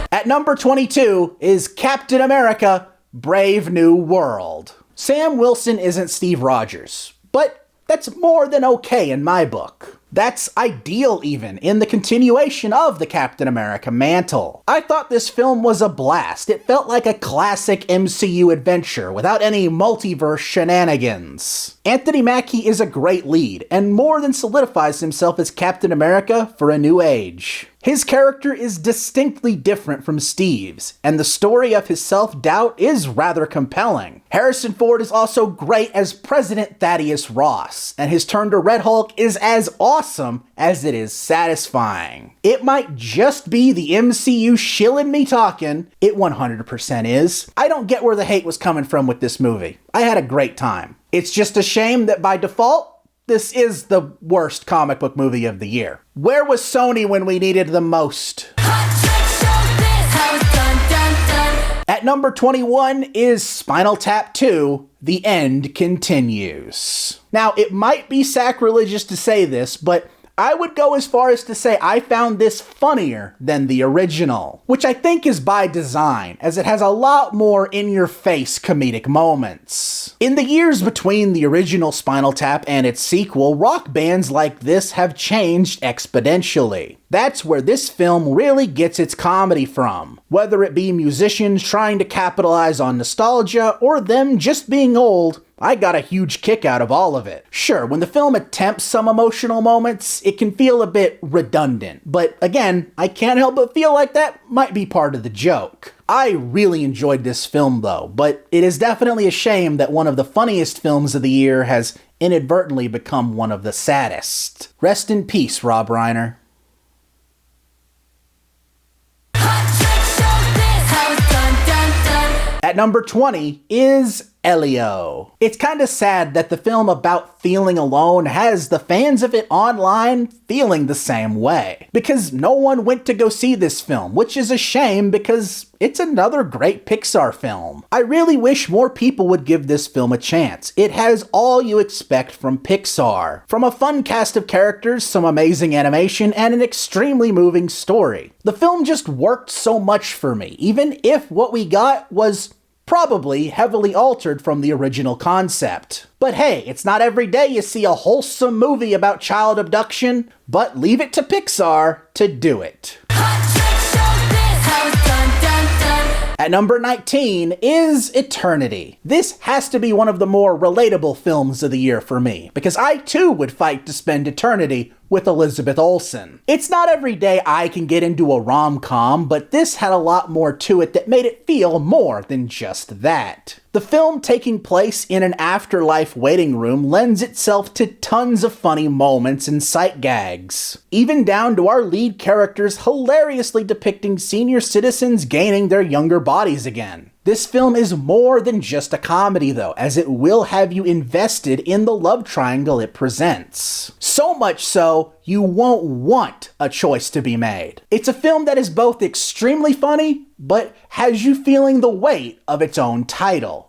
At number 22 is Captain America: Brave New World. Sam Wilson isn't Steve Rogers, but that's more than okay in my book. That's ideal even in the continuation of the Captain America mantle. I thought this film was a blast. It felt like a classic MCU adventure without any multiverse shenanigans. Anthony Mackie is a great lead and more than solidifies himself as Captain America for a new age. His character is distinctly different from Steve's, and the story of his self-doubt is rather compelling. Harrison Ford is also great as President Thaddeus Ross, and his turn to Red Hulk is as awesome as it is satisfying. It might just be the MCU shilling me talking. It 100% is. I don't get where the hate was coming from with this movie. I had a great time. It's just a shame that by default, this is the worst comic book movie of the year. Where was Sony when we needed them most? At number 21 is Spinal Tap 2, The End Continues. Now, it might be sacrilegious to say this, but I would go as far as to say I found this funnier than the original, which I think is by design, as it has a lot more in-your-face comedic moments. In the years between the original Spinal Tap and its sequel, rock bands like this have changed exponentially. That's where this film really gets its comedy from, whether it be musicians trying to capitalize on nostalgia or them just being old. I got a huge kick out of all of it. Sure, when the film attempts some emotional moments, it can feel a bit redundant, but again, I can't help but feel like that might be part of the joke. I really enjoyed this film though, but it is definitely a shame that one of the funniest films of the year has inadvertently become one of the saddest. Rest in peace, Rob Reiner. At number 20 is Elio. It's kind of sad that the film about feeling alone has the fans of it online feeling the same way, because no one went to go see this film, which is a shame because it's another great Pixar film. I really wish more people would give this film a chance. It has all you expect from Pixar, from a fun cast of characters, some amazing animation, and an extremely moving story. The film just worked so much for me, even if what we got was probably heavily altered from the original concept. But hey, it's not every day you see a wholesome movie about child abduction, but leave it to Pixar to do it. At number 19 is Eternity. This has to be one of the more relatable films of the year for me, because I too would fight to spend eternity with Elizabeth Olsen. It's not every day I can get into a rom-com, but this had a lot more to it that made it feel more than just that. The film, taking place in an afterlife waiting room, lends itself to tons of funny moments and sight gags, even down to our lead characters hilariously depicting senior citizens gaining their younger bodies again. This film is more than just a comedy though, as it will have you invested in the love triangle it presents. So much so, you won't want a choice to be made. It's a film that is both extremely funny, but has you feeling the weight of its own title.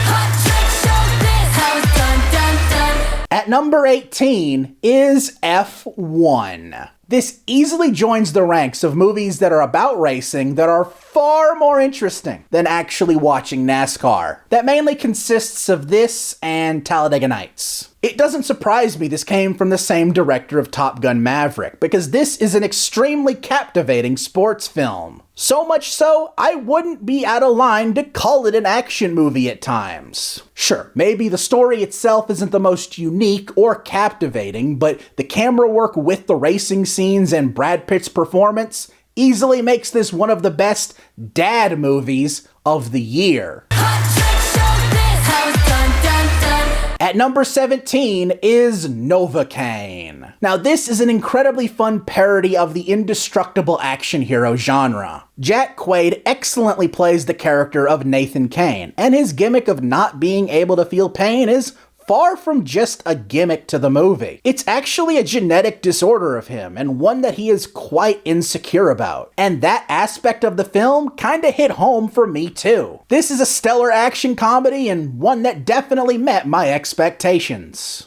At number 18 is F1. This easily joins the ranks of movies that are about racing that are far more interesting than actually watching NASCAR. That mainly consists of this and Talladega Nights. It doesn't surprise me this came from the same director of Top Gun Maverick, because this is an extremely captivating sports film. So much so, I wouldn't be out of line to call it an action movie at times. Sure, maybe the story itself isn't the most unique or captivating, but the camera work with the racing scenes and Brad Pitt's performance easily makes this one of the best dad movies of the year. At number 17 is Novocaine. Now this is an incredibly fun parody of the indestructible action hero genre. Jack Quaid excellently plays the character of Nathan Kane, and his gimmick of not being able to feel pain is far from just a gimmick to the movie. It's actually a genetic disorder of him, and one that he is quite insecure about. And that aspect of the film kinda hit home for me too. This is a stellar action comedy, and one that definitely met my expectations.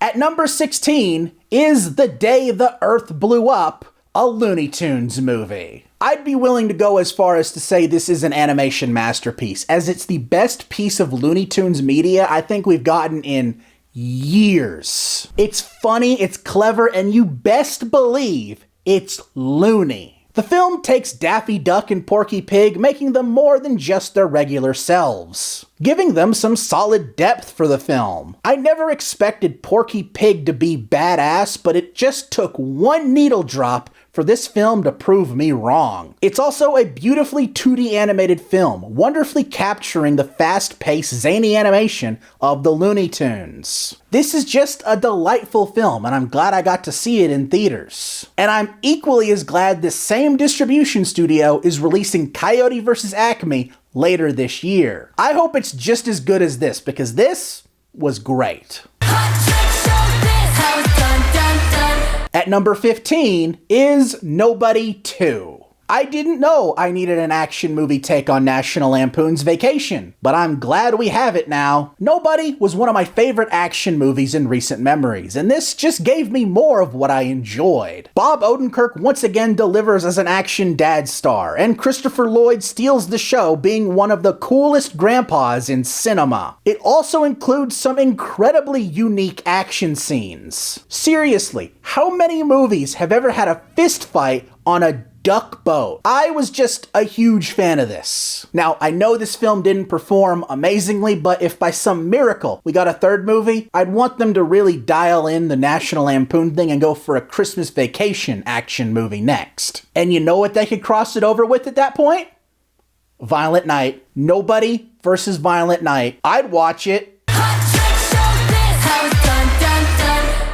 At number 16 is The Day the Earth Blew Up, a Looney Tunes movie. I'd be willing to go as far as to say this is an animation masterpiece, as it's the best piece of Looney Tunes media I think we've gotten in years. It's funny, it's clever, and you best believe it's loony. The film takes Daffy Duck and Porky Pig, making them more than just their regular selves, giving them some solid depth for the film. I never expected Porky Pig to be badass, but it just took one needle drop for this film to prove me wrong. It's also a beautifully 2D animated film, wonderfully capturing the fast-paced, zany animation of the Looney Tunes. This is just a delightful film, and I'm glad I got to see it in theaters. And I'm equally as glad this same distribution studio is releasing Coyote vs. Acme later this year. I hope it's just as good as this, because this was great. At number 15 is Nobody 2. I didn't know I needed an action movie take on National Lampoon's Vacation, but I'm glad we have it now. Nobody was one of my favorite action movies in recent memories, and this just gave me more of what I enjoyed. Bob Odenkirk once again delivers as an action dad star, and Christopher Lloyd steals the show, being one of the coolest grandpas in cinema. It also includes some incredibly unique action scenes. Seriously, how many movies have ever had a fist fight on a duck boat? I was just a huge fan of this. Now, I know this film didn't perform amazingly, but if by some miracle we got a third movie, I'd want them to really dial in the National Lampoon thing and go for a Christmas Vacation action movie next. And you know what they could cross it over with at that point? Violent Night. Nobody versus Violent Night. I'd watch it.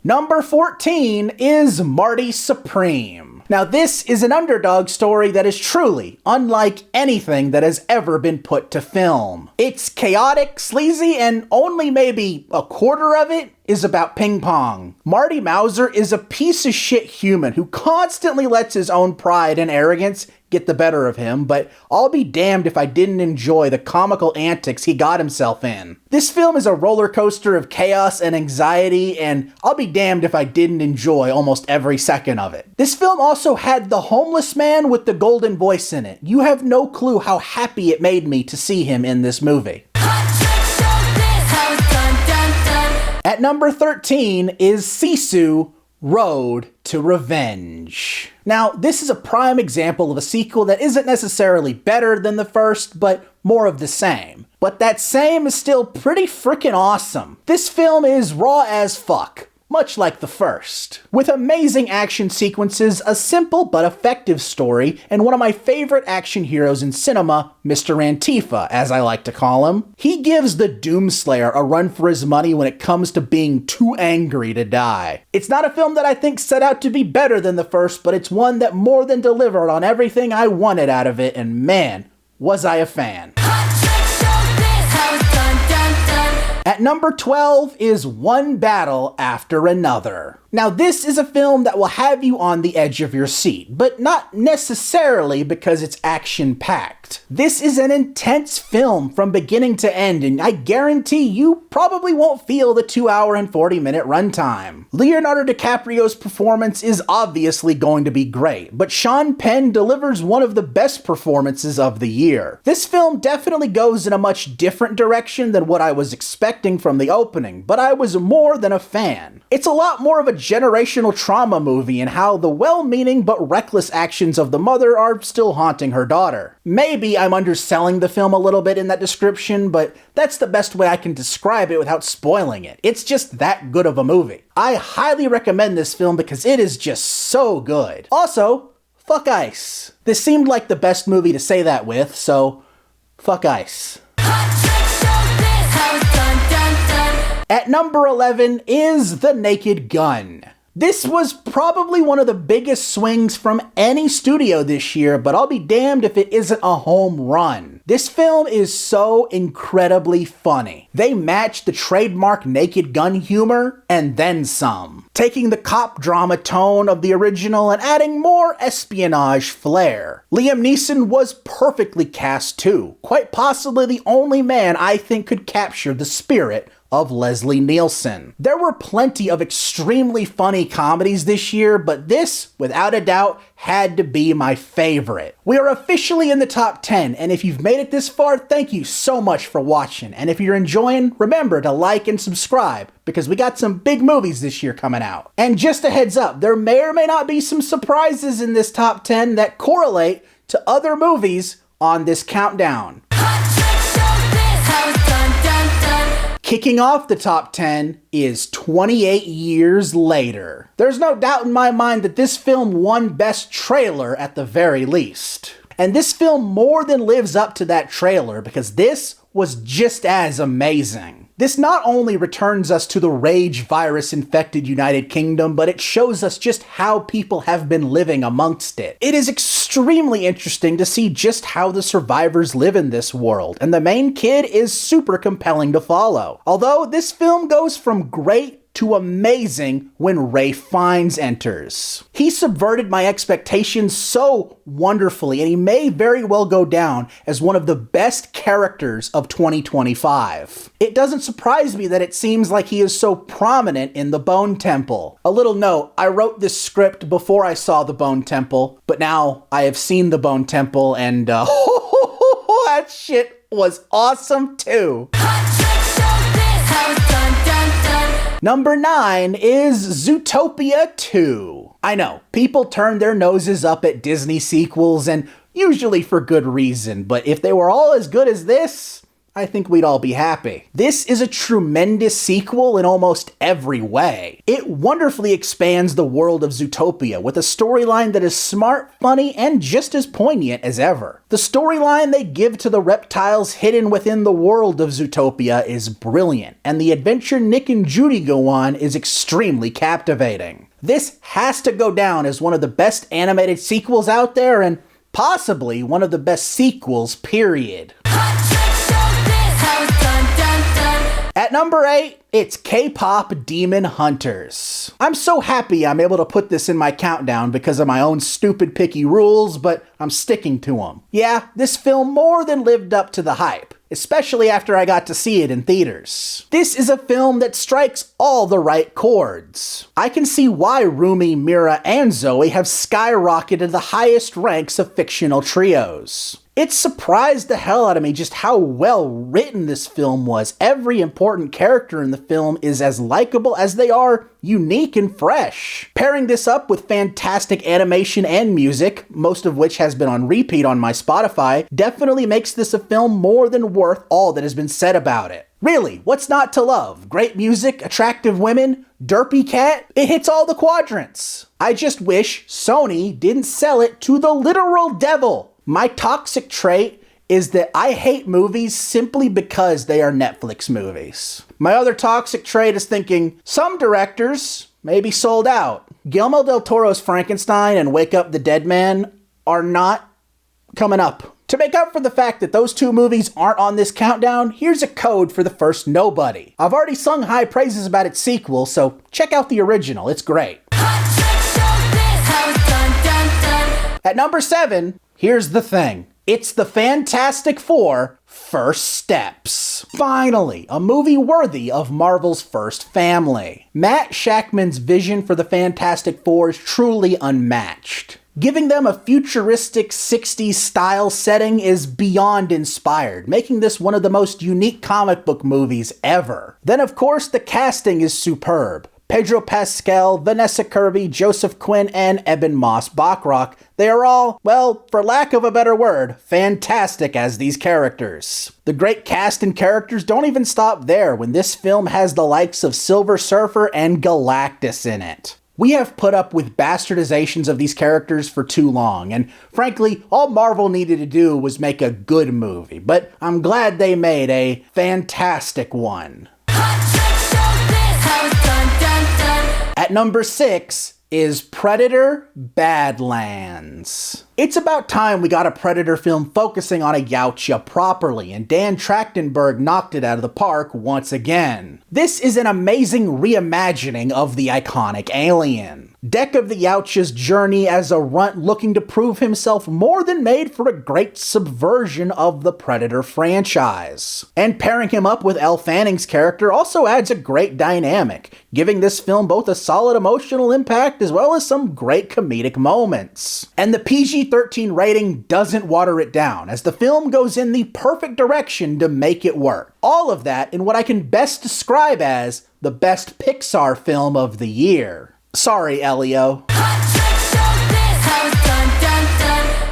Number 14 is Marty Supreme. Now this is an underdog story that is truly unlike anything that has ever been put to film. It's chaotic, sleazy, and only maybe a quarter of it is about ping pong. Marty Mauser is a piece of shit human who constantly lets his own pride and arrogance get the better of him, but I'll be damned if I didn't enjoy the comical antics he got himself in. This film is a roller coaster of chaos and anxiety, and I'll be damned if I didn't enjoy almost every second of it. This film also had the homeless man with the golden voice in it. You have no clue how happy it made me to see him in this movie. At number 13 is Sisu Road to Revenge. Now, this is a prime example of a sequel that isn't necessarily better than the first, but more of the same. But that same is still pretty freaking awesome. This film is raw as fuck, much like the first, with amazing action sequences, a simple but effective story, and one of my favorite action heroes in cinema, Mr. Antifa, as I like to call him. He gives the Doomslayer a run for his money when it comes to being too angry to die. It's not a film that I think set out to be better than the first, but it's one that more than delivered on everything I wanted out of it, and man, was I a fan. At number 12 is One Battle After Another. Now, this is a film that will have you on the edge of your seat, but not necessarily because it's action-packed. This is an intense film from beginning to end, and I guarantee you probably won't feel the 2-hour and 40-minute runtime. Leonardo DiCaprio's performance is obviously going to be great, but Sean Penn delivers one of the best performances of the year. This film definitely goes in a much different direction than what I was expecting from the opening, but I was more than a fan. It's a lot more of a generational trauma movie and how the well-meaning but reckless actions of the mother are still haunting her daughter. Maybe I'm underselling the film a little bit in that description, but that's the best way I can describe it without spoiling it. It's just that good of a movie. I highly recommend this film because it is just so good. Also, fuck ICE. This seemed like the best movie to say that with, so fuck ICE. At number 11 is The Naked Gun. This was probably one of the biggest swings from any studio this year, but I'll be damned if it isn't a home run. This film is so incredibly funny. They match the trademark Naked Gun humor and then some, taking the cop drama tone of the original and adding more espionage flair. Liam Neeson was perfectly cast too, quite possibly the only man I think could capture the spirit of Leslie Nielsen. There were plenty of extremely funny comedies this year, but this, without a doubt, had to be my favorite. We are officially in the top 10, and if you've made it this far, thank you so much for watching. And if you're enjoying, remember to like and subscribe, because we got some big movies this year coming out. And just a heads up, there may or may not be some surprises in this top 10 that correlate to other movies on this countdown. Kicking off the top 10 is 28 Years Later. There's no doubt in my mind that this film won Best Trailer at the very least. And this film more than lives up to that trailer because this was just as amazing. This not only returns us to the rage virus-infected United Kingdom, but it shows us just how people have been living amongst it. It is extremely interesting to see just how the survivors live in this world, and the main kid is super compelling to follow. Although this film goes from great to amazing when Ralph Fiennes enters. He subverted my expectations so wonderfully, and he may very well go down as one of the best characters of 2025. It doesn't surprise me that it seems like he is so prominent in the Bone Temple. A little note, I wrote this script before I saw the Bone Temple, but now I have seen the Bone Temple, and that shit was awesome too. Number 9 is Zootopia 2. I know, people turn their noses up at Disney sequels, and usually for good reason, but if they were all as good as this, I think we'd all be happy. This is a tremendous sequel in almost every way. It wonderfully expands the world of Zootopia with a storyline that is smart, funny, and just as poignant as ever. The storyline they give to the reptiles hidden within the world of Zootopia is brilliant, and the adventure Nick and Judy go on is extremely captivating. This has to go down as one of the best animated sequels out there, and possibly one of the best sequels, period. At number 8, it's K-pop Demon Hunters. I'm so happy I'm able to put this in my countdown because of my own stupid picky rules, but I'm sticking to them. Yeah, this film more than lived up to the hype, especially after I got to see it in theaters. This is a film that strikes all the right chords. I can see why Rumi, Mira, and Zoe have skyrocketed to the highest ranks of fictional trios. It surprised the hell out of me just how well written this film was. Every important character in the film is as likable as they are unique and fresh. Pairing this up with fantastic animation and music, most of which has been on repeat on my Spotify, definitely makes this a film more than worth all that has been said about it. Really, what's not to love? Great music, attractive women, derpy cat? It hits all the quadrants. I just wish Sony didn't sell it to the literal devil. My toxic trait is that I hate movies simply because they are Netflix movies. My other toxic trait is thinking some directors may be sold out. Guillermo del Toro's Frankenstein and Wake Up the Dead Man are not coming up. To make up for the fact that those two movies aren't on this countdown, here's a code for the first Nobody. I've already sung high praises about its sequel, so check out the original, it's great. At number 7, here's the thing. It's the Fantastic Four: First Steps. Finally, a movie worthy of Marvel's first family. Matt Shakman's vision for the Fantastic Four is truly unmatched. Giving them a futuristic 60s style setting is beyond inspired, making this one of the most unique comic book movies ever. Then of course the casting is superb. Pedro Pascal, Vanessa Kirby, Joseph Quinn, and Ebon Moss-Bachrach, they are all, well, for lack of a better word, fantastic as these characters. The great cast and characters don't even stop there when this film has the likes of Silver Surfer and Galactus in it. We have put up with bastardizations of these characters for too long, and frankly, all Marvel needed to do was make a good movie, but I'm glad they made a fantastic one. At number 6 is Predator: Badlands. It's about time we got a Predator film focusing on a Yautja properly, and Dan Trachtenberg knocked it out of the park once again. This is an amazing reimagining of the iconic alien. Deck of the Yautja's journey as a runt looking to prove himself more than made for a great subversion of the Predator franchise. And pairing him up with Elle Fanning's character also adds a great dynamic, giving this film both a solid emotional impact as well as some great comedic moments. And the PG-13 rating doesn't water it down, as the film goes in the perfect direction to make it work. All of that in what I can best describe as the best Pixar film of the year. Sorry, Elio.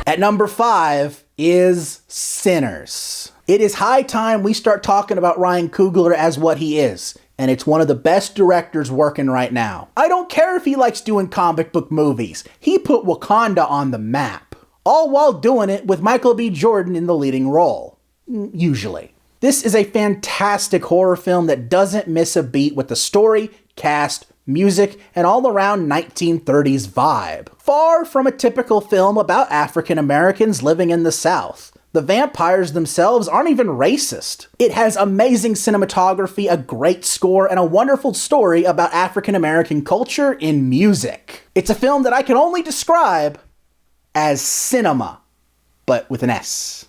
At number 5 is Sinners. It is high time we start talking about Ryan Coogler as what he is, and it's one of the best directors working right now. I don't care if he likes doing comic book movies. He put Wakanda on the map, all while doing it with Michael B. Jordan in the leading role. Usually. This is a fantastic horror film that doesn't miss a beat with the story, cast, music, and all-around 1930s vibe. Far from a typical film about African Americans living in the South. The vampires themselves aren't even racist. It has amazing cinematography, a great score, and a wonderful story about African American culture in music. It's a film that I can only describe as cinema, but with an S.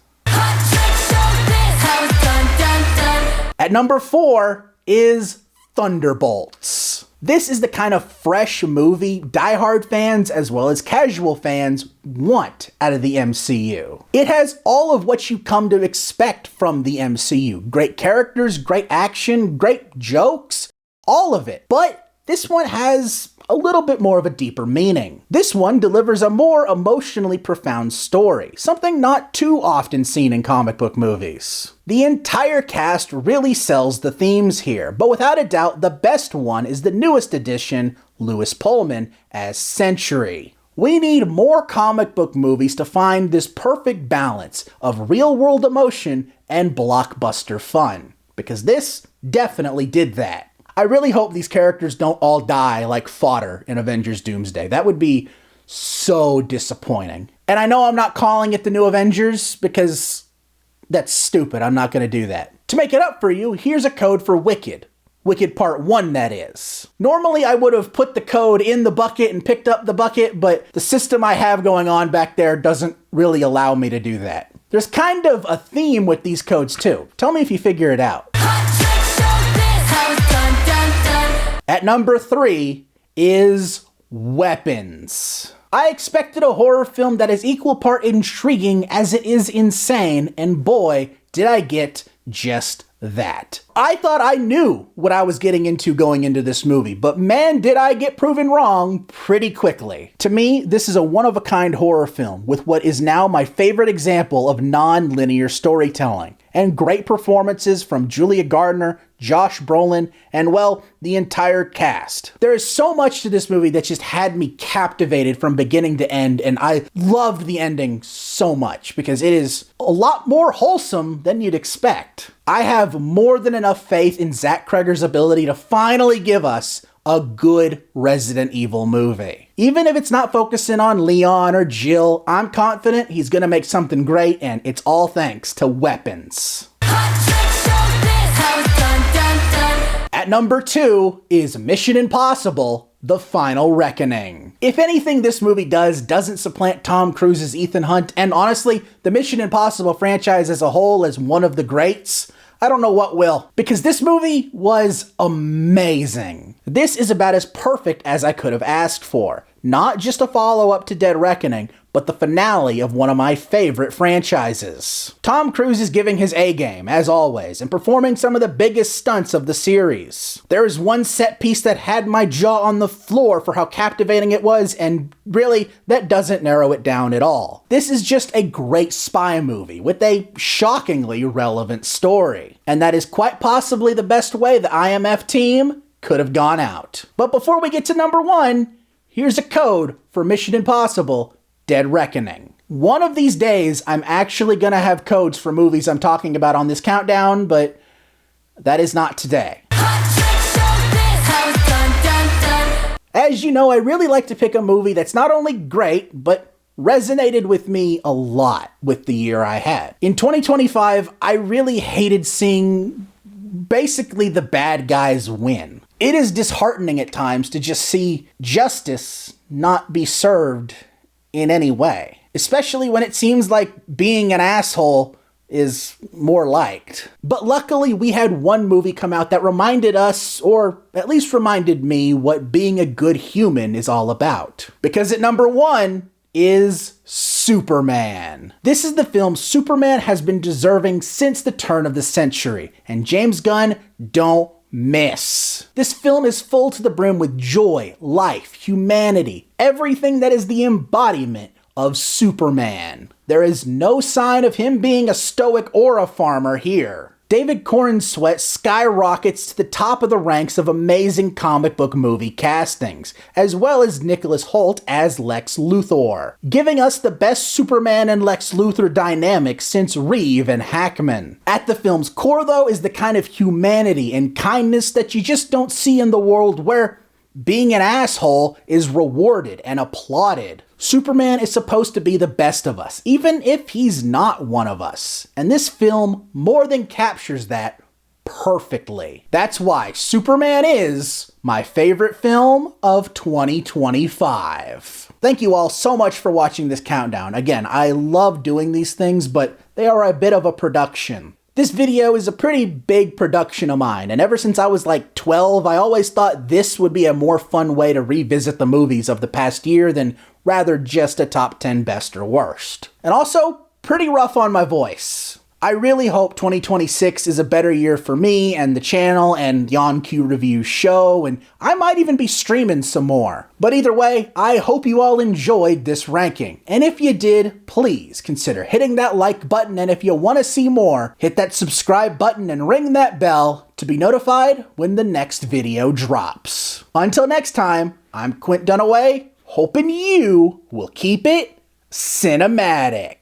At number 4 is Thunderbolts. This is the kind of fresh movie diehard fans as well as casual fans want out of the MCU. It has all of what you come to expect from the MCU. Great characters, great action, great jokes, all of it. But this one has a little bit more of a deeper meaning. This one delivers a more emotionally profound story, something not too often seen in comic book movies. The entire cast really sells the themes here, but without a doubt, the best one is the newest addition, Lewis Pullman, as Sentry. We need more comic book movies to find this perfect balance of real-world emotion and blockbuster fun, because this definitely did that. I really hope these characters don't all die like fodder in Avengers Doomsday. That would be so disappointing. And I know I'm not calling it the new Avengers because that's stupid. I'm not going to do that. To make it up for you, here's a code for Wicked. Wicked Part 1, that is. Normally I would have put the code in the bucket and picked up the bucket, but the system I have going on back there doesn't really allow me to do that. There's kind of a theme with these codes too. Tell me if you figure it out. At number 3 is Weapons. I expected a horror film that is equal part intriguing as it is insane, and boy, did I get just that. I thought I knew what I was getting into going into this movie, but man, did I get proven wrong pretty quickly. To me, this is a one-of-a-kind horror film with what is now my favorite example of non-linear storytelling, and great performances from Julia Gardner, Josh Brolin, and well, the entire cast. There is so much to this movie that just had me captivated from beginning to end, and I loved the ending so much because it is a lot more wholesome than you'd expect. I have more than enough faith in Zach Cregger's ability to finally give us a good Resident Evil movie. Even if it's not focusing on Leon or Jill, I'm confident he's gonna make something great, and it's all thanks to Weapons. At number 2 is Mission Impossible: The Final Reckoning. If anything this movie doesn't supplant Tom Cruise's Ethan Hunt, and honestly, the Mission Impossible franchise as a whole as one of the greats, I don't know what will, because this movie was amazing. This is about as perfect as I could have asked for. Not just a follow-up to Dead Reckoning, but the finale of one of my favorite franchises. Tom Cruise is giving his A-game, as always, and performing some of the biggest stunts of the series. There is one set piece that had my jaw on the floor for how captivating it was, and really, that doesn't narrow it down at all. This is just a great spy movie with a shockingly relevant story, and that is quite possibly the best way the IMF team could have gone out. But before we get to number 1, here's a code for Mission Impossible: Dead Reckoning. One of these days, I'm actually gonna have codes for movies I'm talking about on this countdown, but that is not today. As you know, I really like to pick a movie that's not only great, but resonated with me a lot with the year I had. In 2025, I really hated seeing basically the bad guys win. It is disheartening at times to just see justice not be served in any way, especially when it seems like being an asshole is more liked. But luckily, we had one movie come out that reminded us, or at least reminded me, what being a good human is all about. Because at number 1 is Superman. This is the film Superman has been deserving since the turn of the century, and James Gunn don't miss. This film is full to the brim with joy, life, humanity, everything that is the embodiment of Superman. There is no sign of him being a stoic or a farmer here. David Corenswet skyrockets to the top of the ranks of amazing comic book movie castings, as well as Nicholas Hoult as Lex Luthor, giving us the best Superman and Lex Luthor dynamic since Reeve and Hackman. At the film's core, though, is the kind of humanity and kindness that you just don't see in the world where being an asshole is rewarded and applauded. Superman is supposed to be the best of us, even if he's not one of us. And this film more than captures that perfectly. That's why Superman is my favorite film of 2025. Thank you all so much for watching this countdown. Again, I love doing these things, but they are a bit of a production. This video is a pretty big production of mine, and ever since I was like 12, I always thought this would be a more fun way to revisit the movies of the past year than rather just a top 10 best or worst. And also, pretty rough on my voice. I really hope 2026 is a better year for me and the channel and the On-Cue Review show, and I might even be streaming some more. But either way, I hope you all enjoyed this ranking. And if you did, please consider hitting that like button, and if you want to see more, hit that subscribe button and ring that bell to be notified when the next video drops. Until next time, I'm Quint Dunaway, hoping you will keep it cinematic.